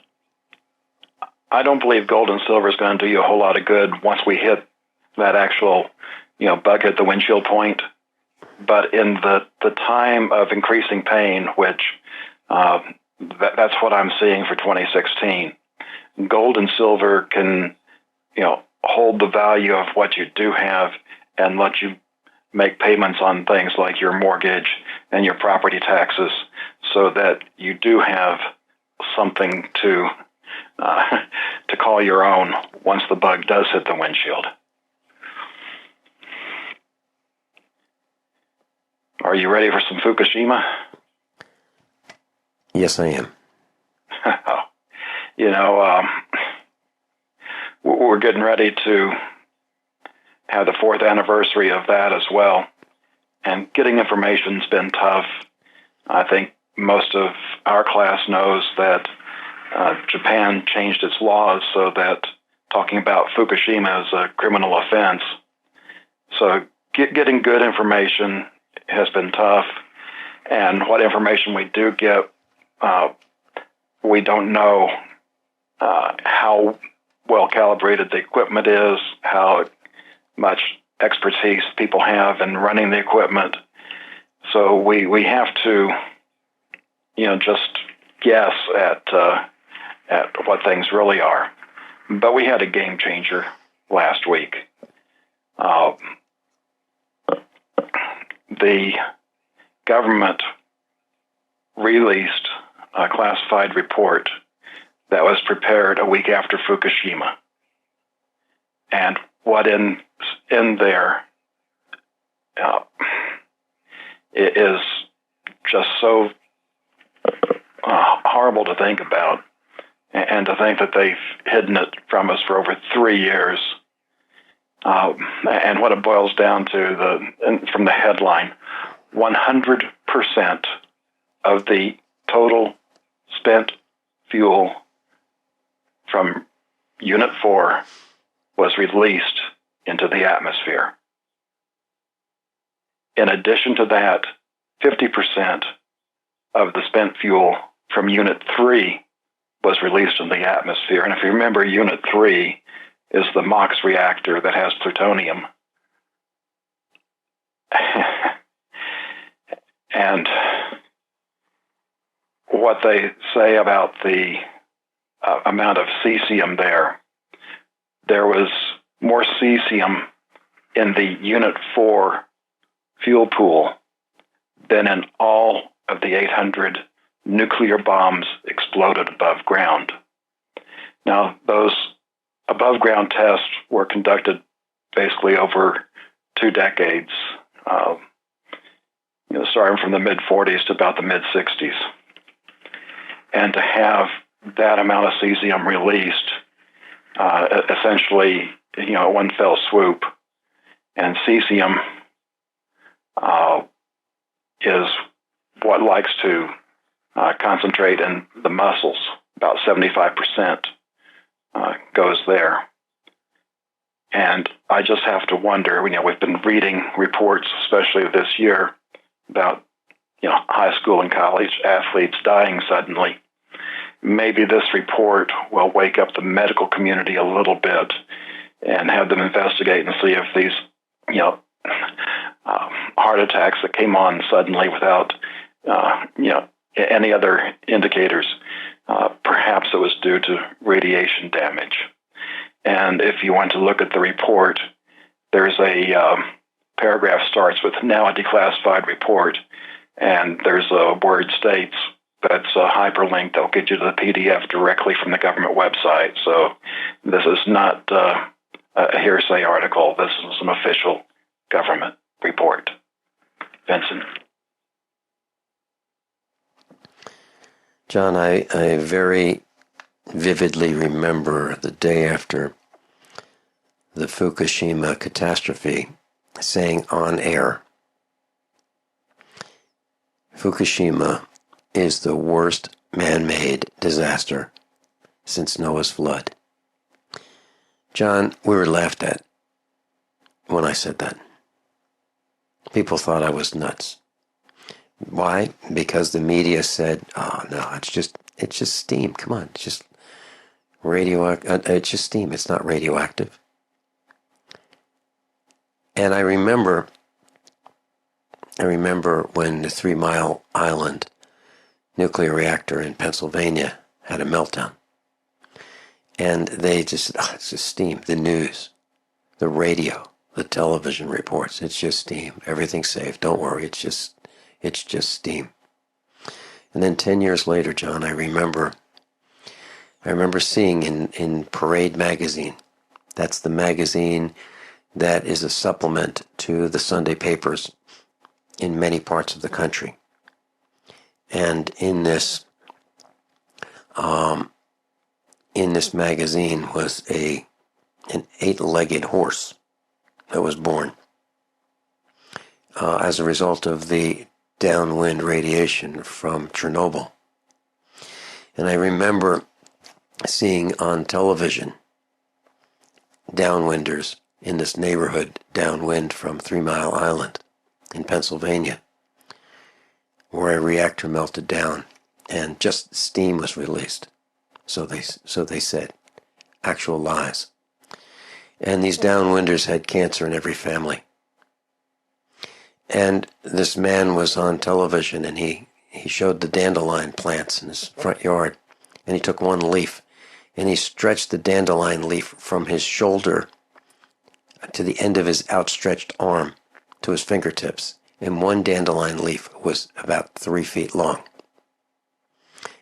D: I don't believe gold and silver is going to do you a whole lot of good once we hit that actual, bug at the windshield point. But in the time of increasing pain, which that's what I'm seeing for 2016. Gold and silver can, hold the value of what you do have and let you make payments on things like your mortgage and your property taxes so that you do have something to call your own once the bug does hit the windshield. Are you ready for some Fukushima?
C: Yes, I am.
D: We're getting ready to have the 4th anniversary of that as well. And getting information's been tough. I think most of our class knows that Japan changed its laws so that talking about Fukushima is a criminal offense. So getting good information has been tough. And what information we do get, we don't know how well calibrated the equipment is, how much expertise people have in running the equipment. So we have to, just guess at what things really are. But we had a game changer last week. The government released a classified report that was prepared a week after Fukushima. And what in there it is just so horrible to think about, and to think that they've hidden it from us for over 3 years. And what it boils down to, from the headline, 100% of the total spent fuel from Unit 4 was released into the atmosphere. In addition to that, 50% of the spent fuel from Unit 3 was released in the atmosphere. And if you remember, Unit 3 is the MOX reactor that has plutonium. And what they say about the amount of cesium there was more cesium in the Unit 4 fuel pool than in all of the 800 nuclear bombs exploded above ground. Now, those above ground tests were conducted basically over 2 decades, starting from the mid-40s to about the mid-60s. And to have that amount of cesium released essentially, one fell swoop. And cesium is what likes to concentrate in the muscles. About 75% goes there. And I just have to wonder, we've been reading reports, especially this year, about, high school and college athletes dying suddenly. Maybe this report will wake up the medical community a little bit and have them investigate and see if these, heart attacks that came on suddenly without, any other indicators, perhaps it was due to radiation damage. And if you want to look at the report, there's a paragraph starts with now a declassified report, and there's a word states that's a hyperlink that'll get you to the PDF directly from the government website. So this is not a hearsay article. This is an official government report. Vincent.
C: John, I very vividly remember the day after the Fukushima catastrophe saying on air, Fukushima is the worst man-made disaster since Noah's flood. John, we were laughed at when I said that. People thought I was nuts. Why? Because the media said, "Oh no, it's just steam. Come on, it's just radioactive. It's just steam. It's not radioactive." And I remember when the 3 Mile Island nuclear reactor in Pennsylvania had a meltdown, and they just said, "Oh, it's just steam." The news, the radio, the television reports, "It's just steam. Everything's safe. Don't worry. It's just steam." And then 10 years later, John, I remember seeing in Parade magazine, that's the magazine that is a supplement to the Sunday papers in many parts of the country. And in this magazine was an 8-legged horse that was born as a result of the downwind radiation from Chernobyl. And I remember seeing on television downwinders in this neighborhood downwind from 3 Mile Island in Pennsylvania, where a reactor melted down and just steam was released. So they said, actual lies. And these downwinders had cancer in every family. And this man was on television, and he showed the dandelion plants in his front yard, and he took one leaf, and he stretched the dandelion leaf from his shoulder to the end of his outstretched arm to his fingertips, and one dandelion leaf was about 3 feet long.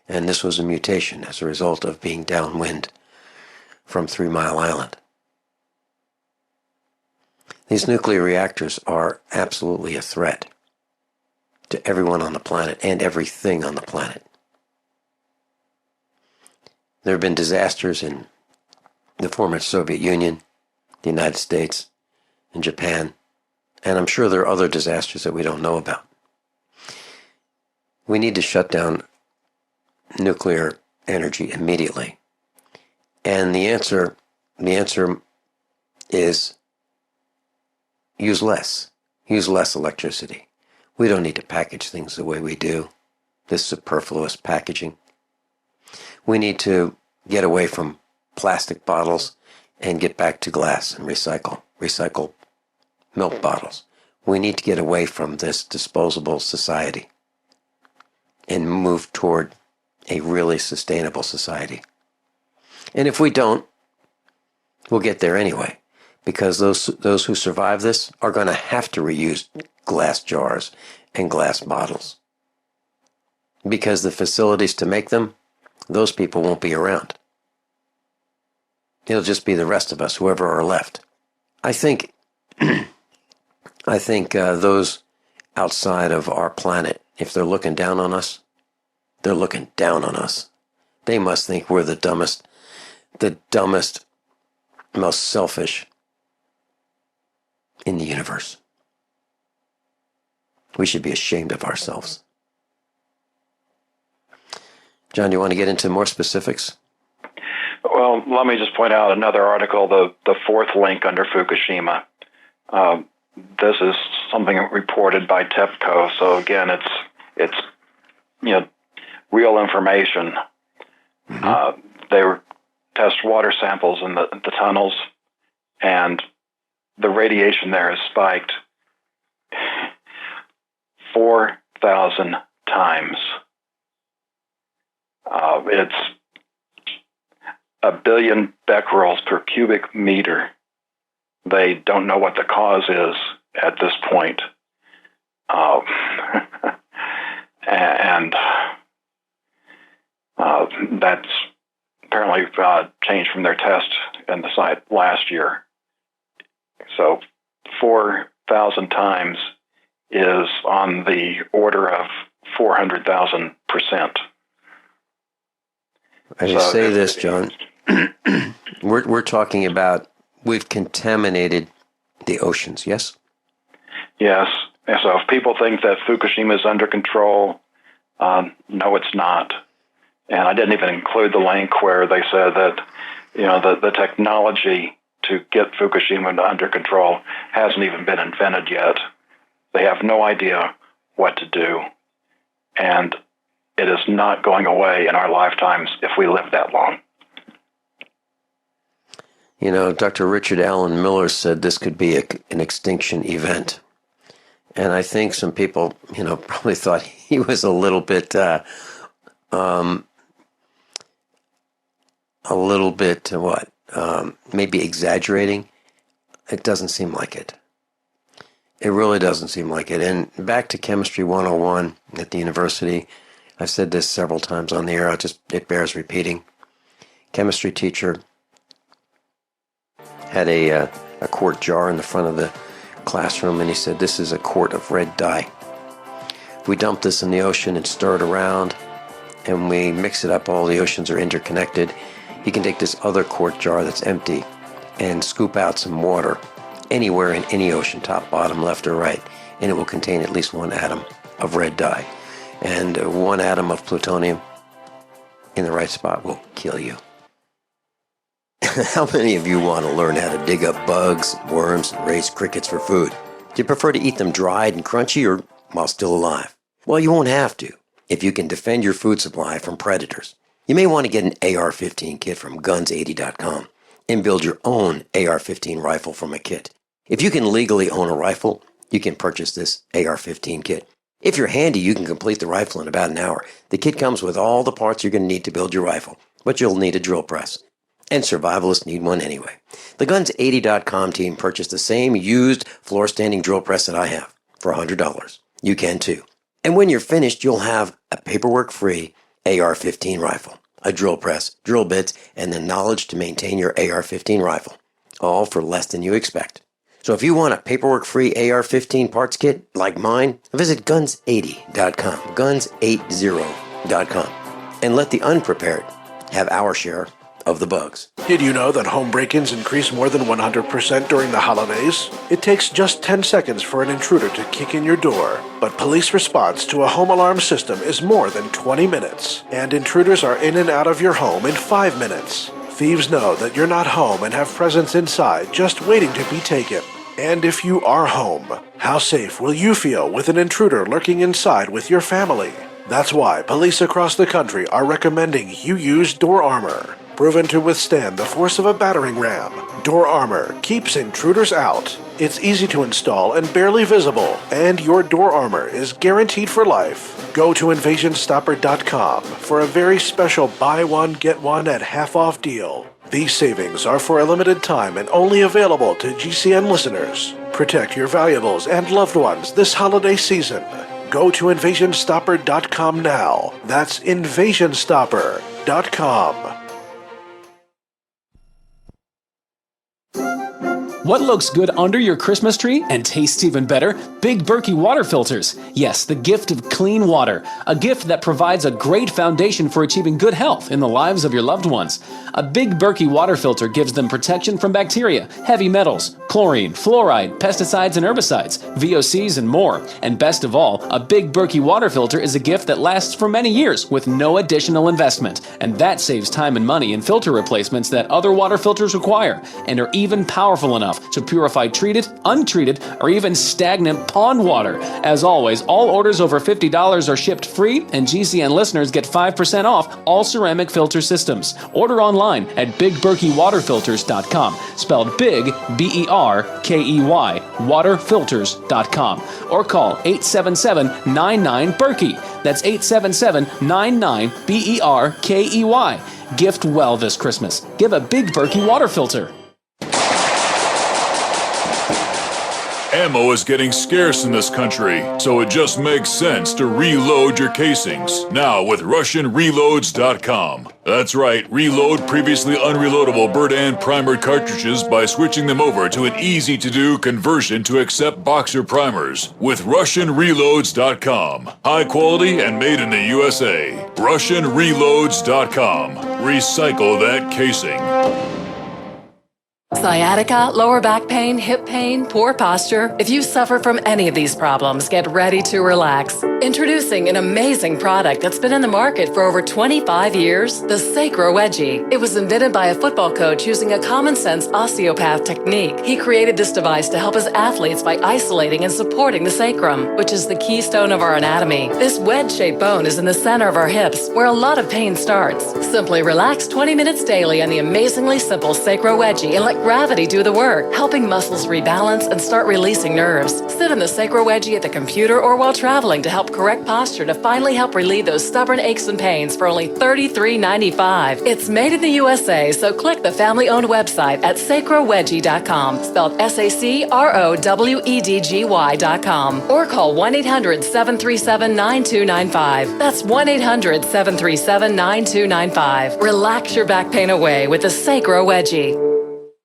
C: And this was a mutation as a result of being downwind from 3 Mile Island. These nuclear reactors are absolutely a threat to everyone on the planet and everything on the planet. There have been disasters in the former Soviet Union, the United States, and Japan, and I'm sure there are other disasters that we don't know about. We need to shut down nuclear energy immediately. And the answer is use less electricity. We don't need to package things the way we do, this superfluous packaging. We need to get away from plastic bottles and get back to glass and recycle milk bottles. We need to get away from this disposable society and move toward a really sustainable society. And if we don't, we'll get there anyway, because those who survive this are going to have to reuse glass jars and glass bottles, because the facilities to make them, those people won't be around. It'll just be the rest of us, whoever are left. I think those outside of our planet, if they're looking down on us, they're looking down on us. They must think we're the dumbest most selfish in the universe. We should be ashamed of ourselves. John, do you want to get into more specifics?
D: Well, let me just point out another article, the fourth link under Fukushima. This is something reported by TEPCO. So again, it's real information. They test water samples in the tunnels, and the radiation there has spiked 4,000 times. It's 1 billion becquerels per cubic meter. They don't know what the cause is at this point. And that's apparently changed from their test in the site last year. So 4,000 times is on the order of 400,000%.
C: As you say this, John, we're talking about we've contaminated the oceans, yes?
D: Yes. And so if people think that Fukushima is under control, no, it's not. And I didn't even include the link where they said that, the technology to get Fukushima under control hasn't even been invented yet. They have no idea what to do. And it is not going away in our lifetimes if we live that long.
C: Dr. Richard Allen Miller said this could be an extinction event. And I think some people, probably thought he was a little bit maybe exaggerating. It doesn't seem like it. It really doesn't seem like it. And back to Chemistry 101 at the university, I've said this several times on the air, it bears repeating. Chemistry teacher had a quart jar in the front of the classroom, and he said, this is a quart of red dye. If we dump this in the ocean and stir it around, and we mix it up, all the oceans are interconnected, he can take this other quart jar that's empty and scoop out some water anywhere in any ocean, top, bottom, left, or right, and it will contain at least one atom of red dye. And one atom of plutonium in the right spot will kill you. How many of you want to learn how to dig up bugs, worms, and raise crickets for food? Do you prefer to eat them dried and crunchy or while still alive? Well, you won't have to if you can defend your food supply from predators. You may want to get an AR-15 kit from guns80.com and build your own AR-15 rifle from a kit. If you can legally own a rifle, you can purchase this AR-15 kit. If you're handy, you can complete the rifle in about an hour. The kit comes with all the parts you're going to need to build your rifle, but you'll need a drill press. And survivalists need one anyway. The Guns80.com team purchased the same used floor-standing drill press that I have for $100. You can too. And when you're finished, you'll have a paperwork-free AR-15 rifle, a drill press, drill bits, and the knowledge to maintain your AR-15 rifle, all for less than you expect. So if you want a paperwork-free AR-15 parts kit like mine, visit Guns80.com, Guns80.com, and let the unprepared have our share of the bugs.
L: Did you know that home break-ins increase more than 100% during the holidays? It takes just 10 seconds for an intruder to kick in your door, but police response to a home alarm system is more than 20 minutes, and intruders are in and out of your home in 5 minutes. Thieves know that you're not home and have presents inside just waiting to be taken. And if you are home, how safe will you feel with an intruder lurking inside with your family? That's why police across the country are recommending you use door armor. Proven to withstand the force of a battering ram, door armor keeps intruders out. It's easy to install and barely visible, and your door armor is guaranteed for life. Go to InvasionStopper.com for a very special buy one, get one at half off deal. These savings are for a limited time and only available to GCN listeners. Protect your valuables and loved ones this holiday season. Go to InvasionStopper.com now. That's InvasionStopper.com.
M: What looks good under your Christmas tree and tastes even better? Big Berkey water filters. Yes, the gift of clean water. A gift that provides a great foundation for achieving good health in the lives of your loved ones. A Big Berkey water filter gives them protection from bacteria, heavy metals, chlorine, fluoride, pesticides and herbicides, VOCs and more. And best of all, a Big Berkey water filter is a gift that lasts for many years with no additional investment. And that saves time and money in filter replacements that other water filters require, and are even powerful enough to purify treated, untreated, or even stagnant pond water. As always, all orders over $50 are shipped free, and GCN listeners get 5% off all ceramic filter systems. Order online at BigBerkeyWaterFilters.com, spelled Big, B-E-R-K-E-Y, waterfilters.com, or call 877-99-BERKEY. That's 877-99-BERKEY. Gift well this Christmas. Give a Big Berkey water filter.
B: Ammo is getting scarce in this country, so it just makes sense to reload your casings. Now with RussianReloads.com. That's right, reload previously unreloadable Bird primer cartridges by switching them over to an easy-to-do conversion to accept boxer primers. With RussianReloads.com. High quality and made in the USA. RussianReloads.com. Recycle that casing.
T: Sciatica, lower back pain, hip pain, poor posture. If you suffer from any of these problems, get ready to relax. Introducing an amazing product that's been in the market for over 25 years, the Sacro Wedgie. It was invented by a football coach using a common-sense osteopath technique. He created this device to help his athletes by isolating and supporting the sacrum, which is the keystone of our anatomy. This wedge-shaped bone is in the center of our hips, where a lot of pain starts. Simply relax 20 minutes daily on the amazingly simple Sacro Wedgie and let gravity do the work, helping muscles rebalance and start releasing nerves. Sit in the Sacro Wedgie at the computer or while traveling to help correct posture to finally help relieve those stubborn aches and pains for only $33.95. It's made in the USA, so click the family-owned website at sacrowedgie.com, spelled SACROWEDGY.com, or call 1-800-737-9295. That's 1-800-737-9295. Relax your back pain away with the Sacro Wedgie.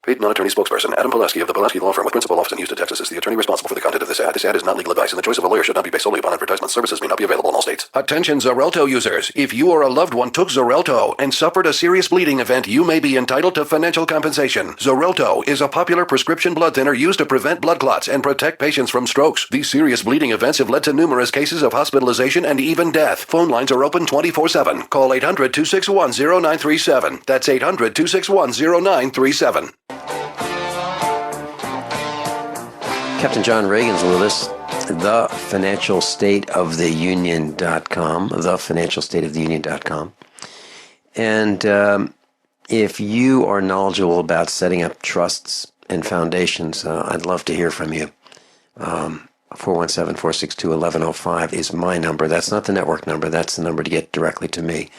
N: Paid non-attorney spokesperson Adam Pulaski of the Pulaski Law Firm with principal office in Houston, Texas is the attorney responsible for the content of this ad. This ad is not legal advice, and the choice of a lawyer should not be based solely upon advertisement. Services may not be available in all states.
O: Attention Xarelto users. If you or a loved one took Xarelto and suffered a serious bleeding event, you may be entitled to financial compensation. Xarelto is a popular prescription blood thinner used to prevent blood clots and protect patients from strokes. These serious bleeding events have led to numerous cases of hospitalization and even death. Phone lines are open 24/7. Call 800-261-0937. That's 800-261-0937.
C: Captain John Ragan's with us, thefinancialstateoftheunion.com, thefinancialstateoftheunion.com. And if you are knowledgeable about setting up trusts and foundations, I'd love to hear from you. 417-462-1105 is my number. That's not the network number. That's the number to get directly to me.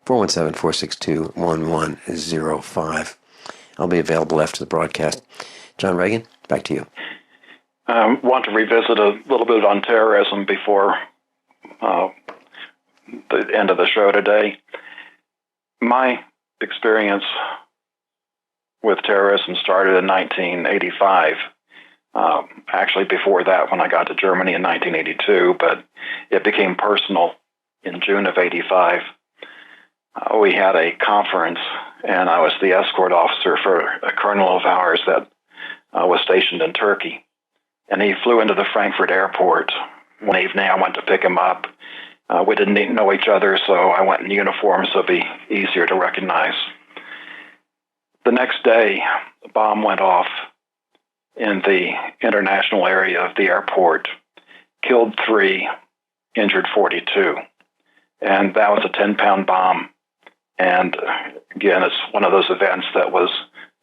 C: 417-462-1105. I'll be available after the broadcast. John Ragan, back to you.
D: I want to revisit a little bit on terrorism before the end of the show today. My experience with terrorism started in 1985. Actually, before that, when I got to Germany in 1982, but it became personal in June of 85. We had a conference, and I was the escort officer for a colonel of ours that was stationed in Turkey. And he flew into the Frankfurt airport. One evening, I went to pick him up. We didn't know each other, so I went in uniform so it'd be easier to recognize. The next day, a bomb went off in the international area of the airport, killed 3, injured 42. And that was a 10-pound bomb. And again, it's one of those events that was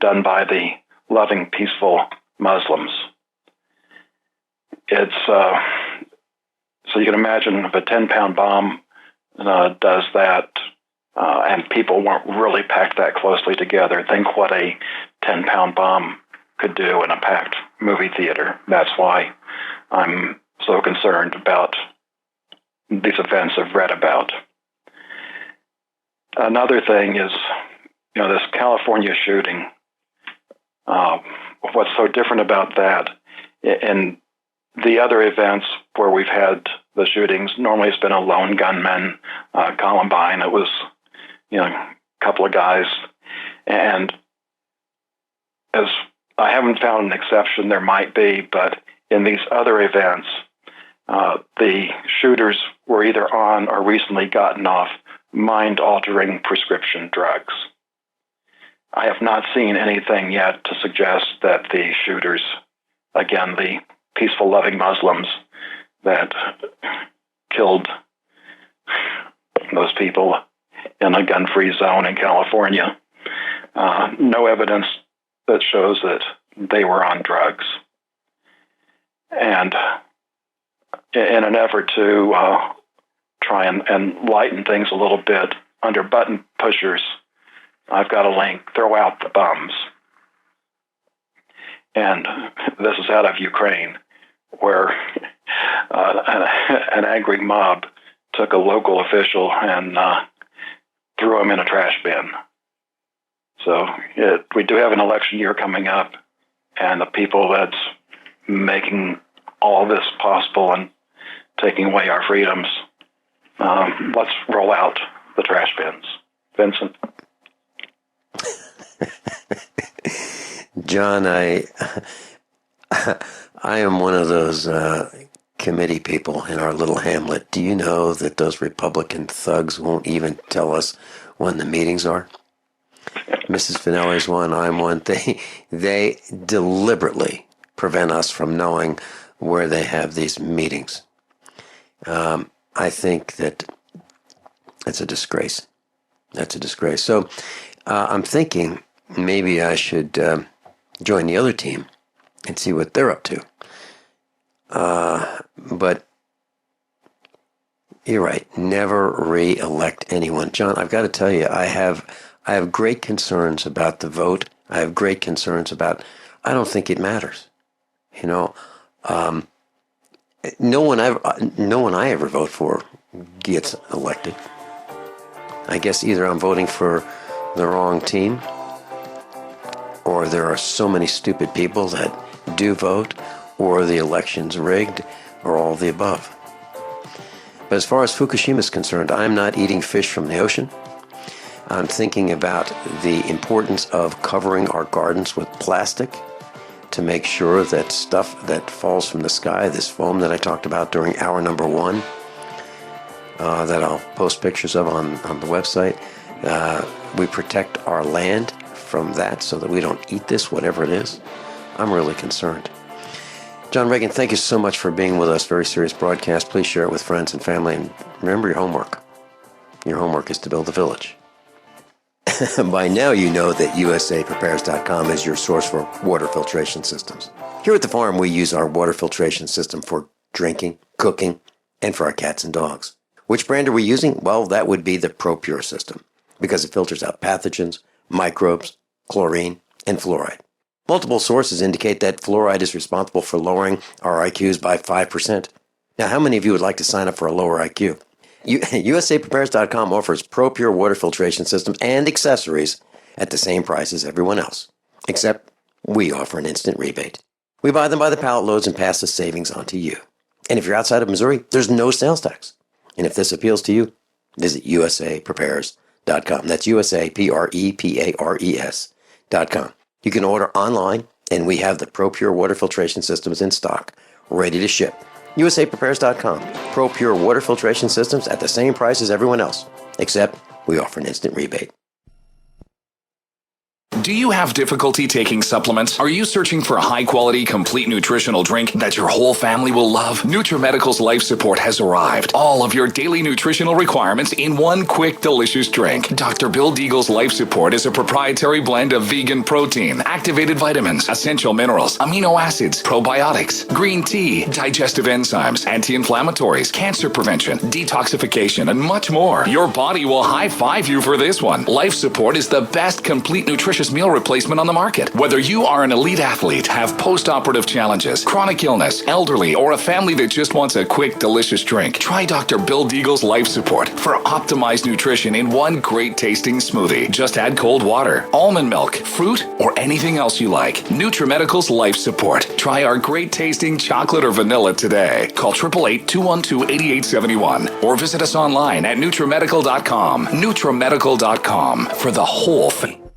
D: done by the loving, peaceful Muslims. It's so you can imagine if a 10-pound bomb does that, and people weren't really packed that closely together. Think what a 10-pound bomb could do in a packed movie theater. That's why I'm so concerned about these events I've read about. Another thing is, this California shooting. what's so different about that, in the other events where we've had the shootings, normally it's been a lone gunman. Columbine, it was, a couple of guys. And as I haven't found an exception, there might be, but in these other events, the shooters were either on or recently gotten off mind-altering prescription drugs. I have not seen anything yet to suggest that the shooters, again, the peaceful, loving Muslims that killed those people in a gun-free zone in California, no evidence that shows that they were on drugs. And in an effort to try and lighten things a little bit, under button pushers, I've got a link, Throw Out the Bums. And this is out of Ukraine, where an angry mob took a local official and threw him in a trash bin. So we do have an election year coming up, and the people that's making all this possible and taking away our freedoms, let's roll out the trash bins. Vincent?
C: John, I am one of those committee people in our little hamlet. Do you know that those Republican thugs won't even tell us when the meetings are? Mrs. Finelli's one, I'm one. They deliberately prevent us from knowing where they have these meetings. I think that it's a disgrace. That's a disgrace. So I'm thinking maybe I should join the other team and see what they're up to. But you're right. Never re-elect anyone. John, I've got to tell you, I have great concerns about the vote. I have great concerns about, I don't think it matters. No one I ever vote for gets elected. I guess either I'm voting for the wrong team, or there are so many stupid people that do vote, or the election's rigged, or all of the above. But as far as Fukushima is concerned, I'm not eating fish from the ocean. I'm thinking about the importance of covering our gardens with plastic to make sure that stuff that falls from the sky, this foam that I talked about during hour number 1, that I'll post pictures of on the website, we protect our land from that so that we don't eat this, whatever it is. I'm really concerned. John Ragan, thank you so much for being with us. Very serious broadcast. Please share it with friends and family. And remember your homework. Your homework is to build a village. By now you know that USAPrepares.com is your source for water filtration systems. Here at the farm, we use our water filtration system for drinking, cooking, and for our cats and dogs. Which brand are we using? Well, that would be the ProPure system, because it filters out pathogens, microbes, chlorine, and fluoride. Multiple sources indicate that fluoride is responsible for lowering our IQs by 5%. Now, how many of you would like to sign up for a lower IQ? USAPrepares.com offers ProPure water filtration systems and accessories at the same price as everyone else, except we offer an instant rebate. We buy them by the pallet loads and pass the savings on to you. And if you're outside of Missouri, there's no sales tax. And if this appeals to you, visit USAPrepares.com. That's USAPrepares.com. You can order online, and we have the ProPure water filtration systems in stock, ready to ship. USAPrepares.com. ProPure water filtration systems at the same price as everyone else, except we offer an instant rebate.
A: Do you have difficulty taking supplements? Are you searching for a high-quality, complete nutritional drink that your whole family will love? NutriMedical's Life Support has arrived. All of your daily nutritional requirements in one quick, delicious drink. Dr. Bill Deagle's Life Support is a proprietary blend of vegan protein, activated vitamins, essential minerals, amino acids, probiotics, green tea, digestive enzymes, anti-inflammatories, cancer prevention, detoxification, and much more. Your body will high-five you for this one. Life Support is the best complete nutritious healthiest meal replacement on the market. Whether you are an elite athlete, have post-operative challenges, chronic illness, elderly, or a family that just wants a quick, delicious drink, try Dr. Bill Deagle's Life Support for optimized nutrition in one great tasting smoothie. Just add cold water, almond milk, fruit, or anything else you like. NutriMedical's Life Support. Try our great tasting chocolate or vanilla today. Call 888-212-8871 or visit us online at NutriMedical.com. NutriMedical.com for the whole thing.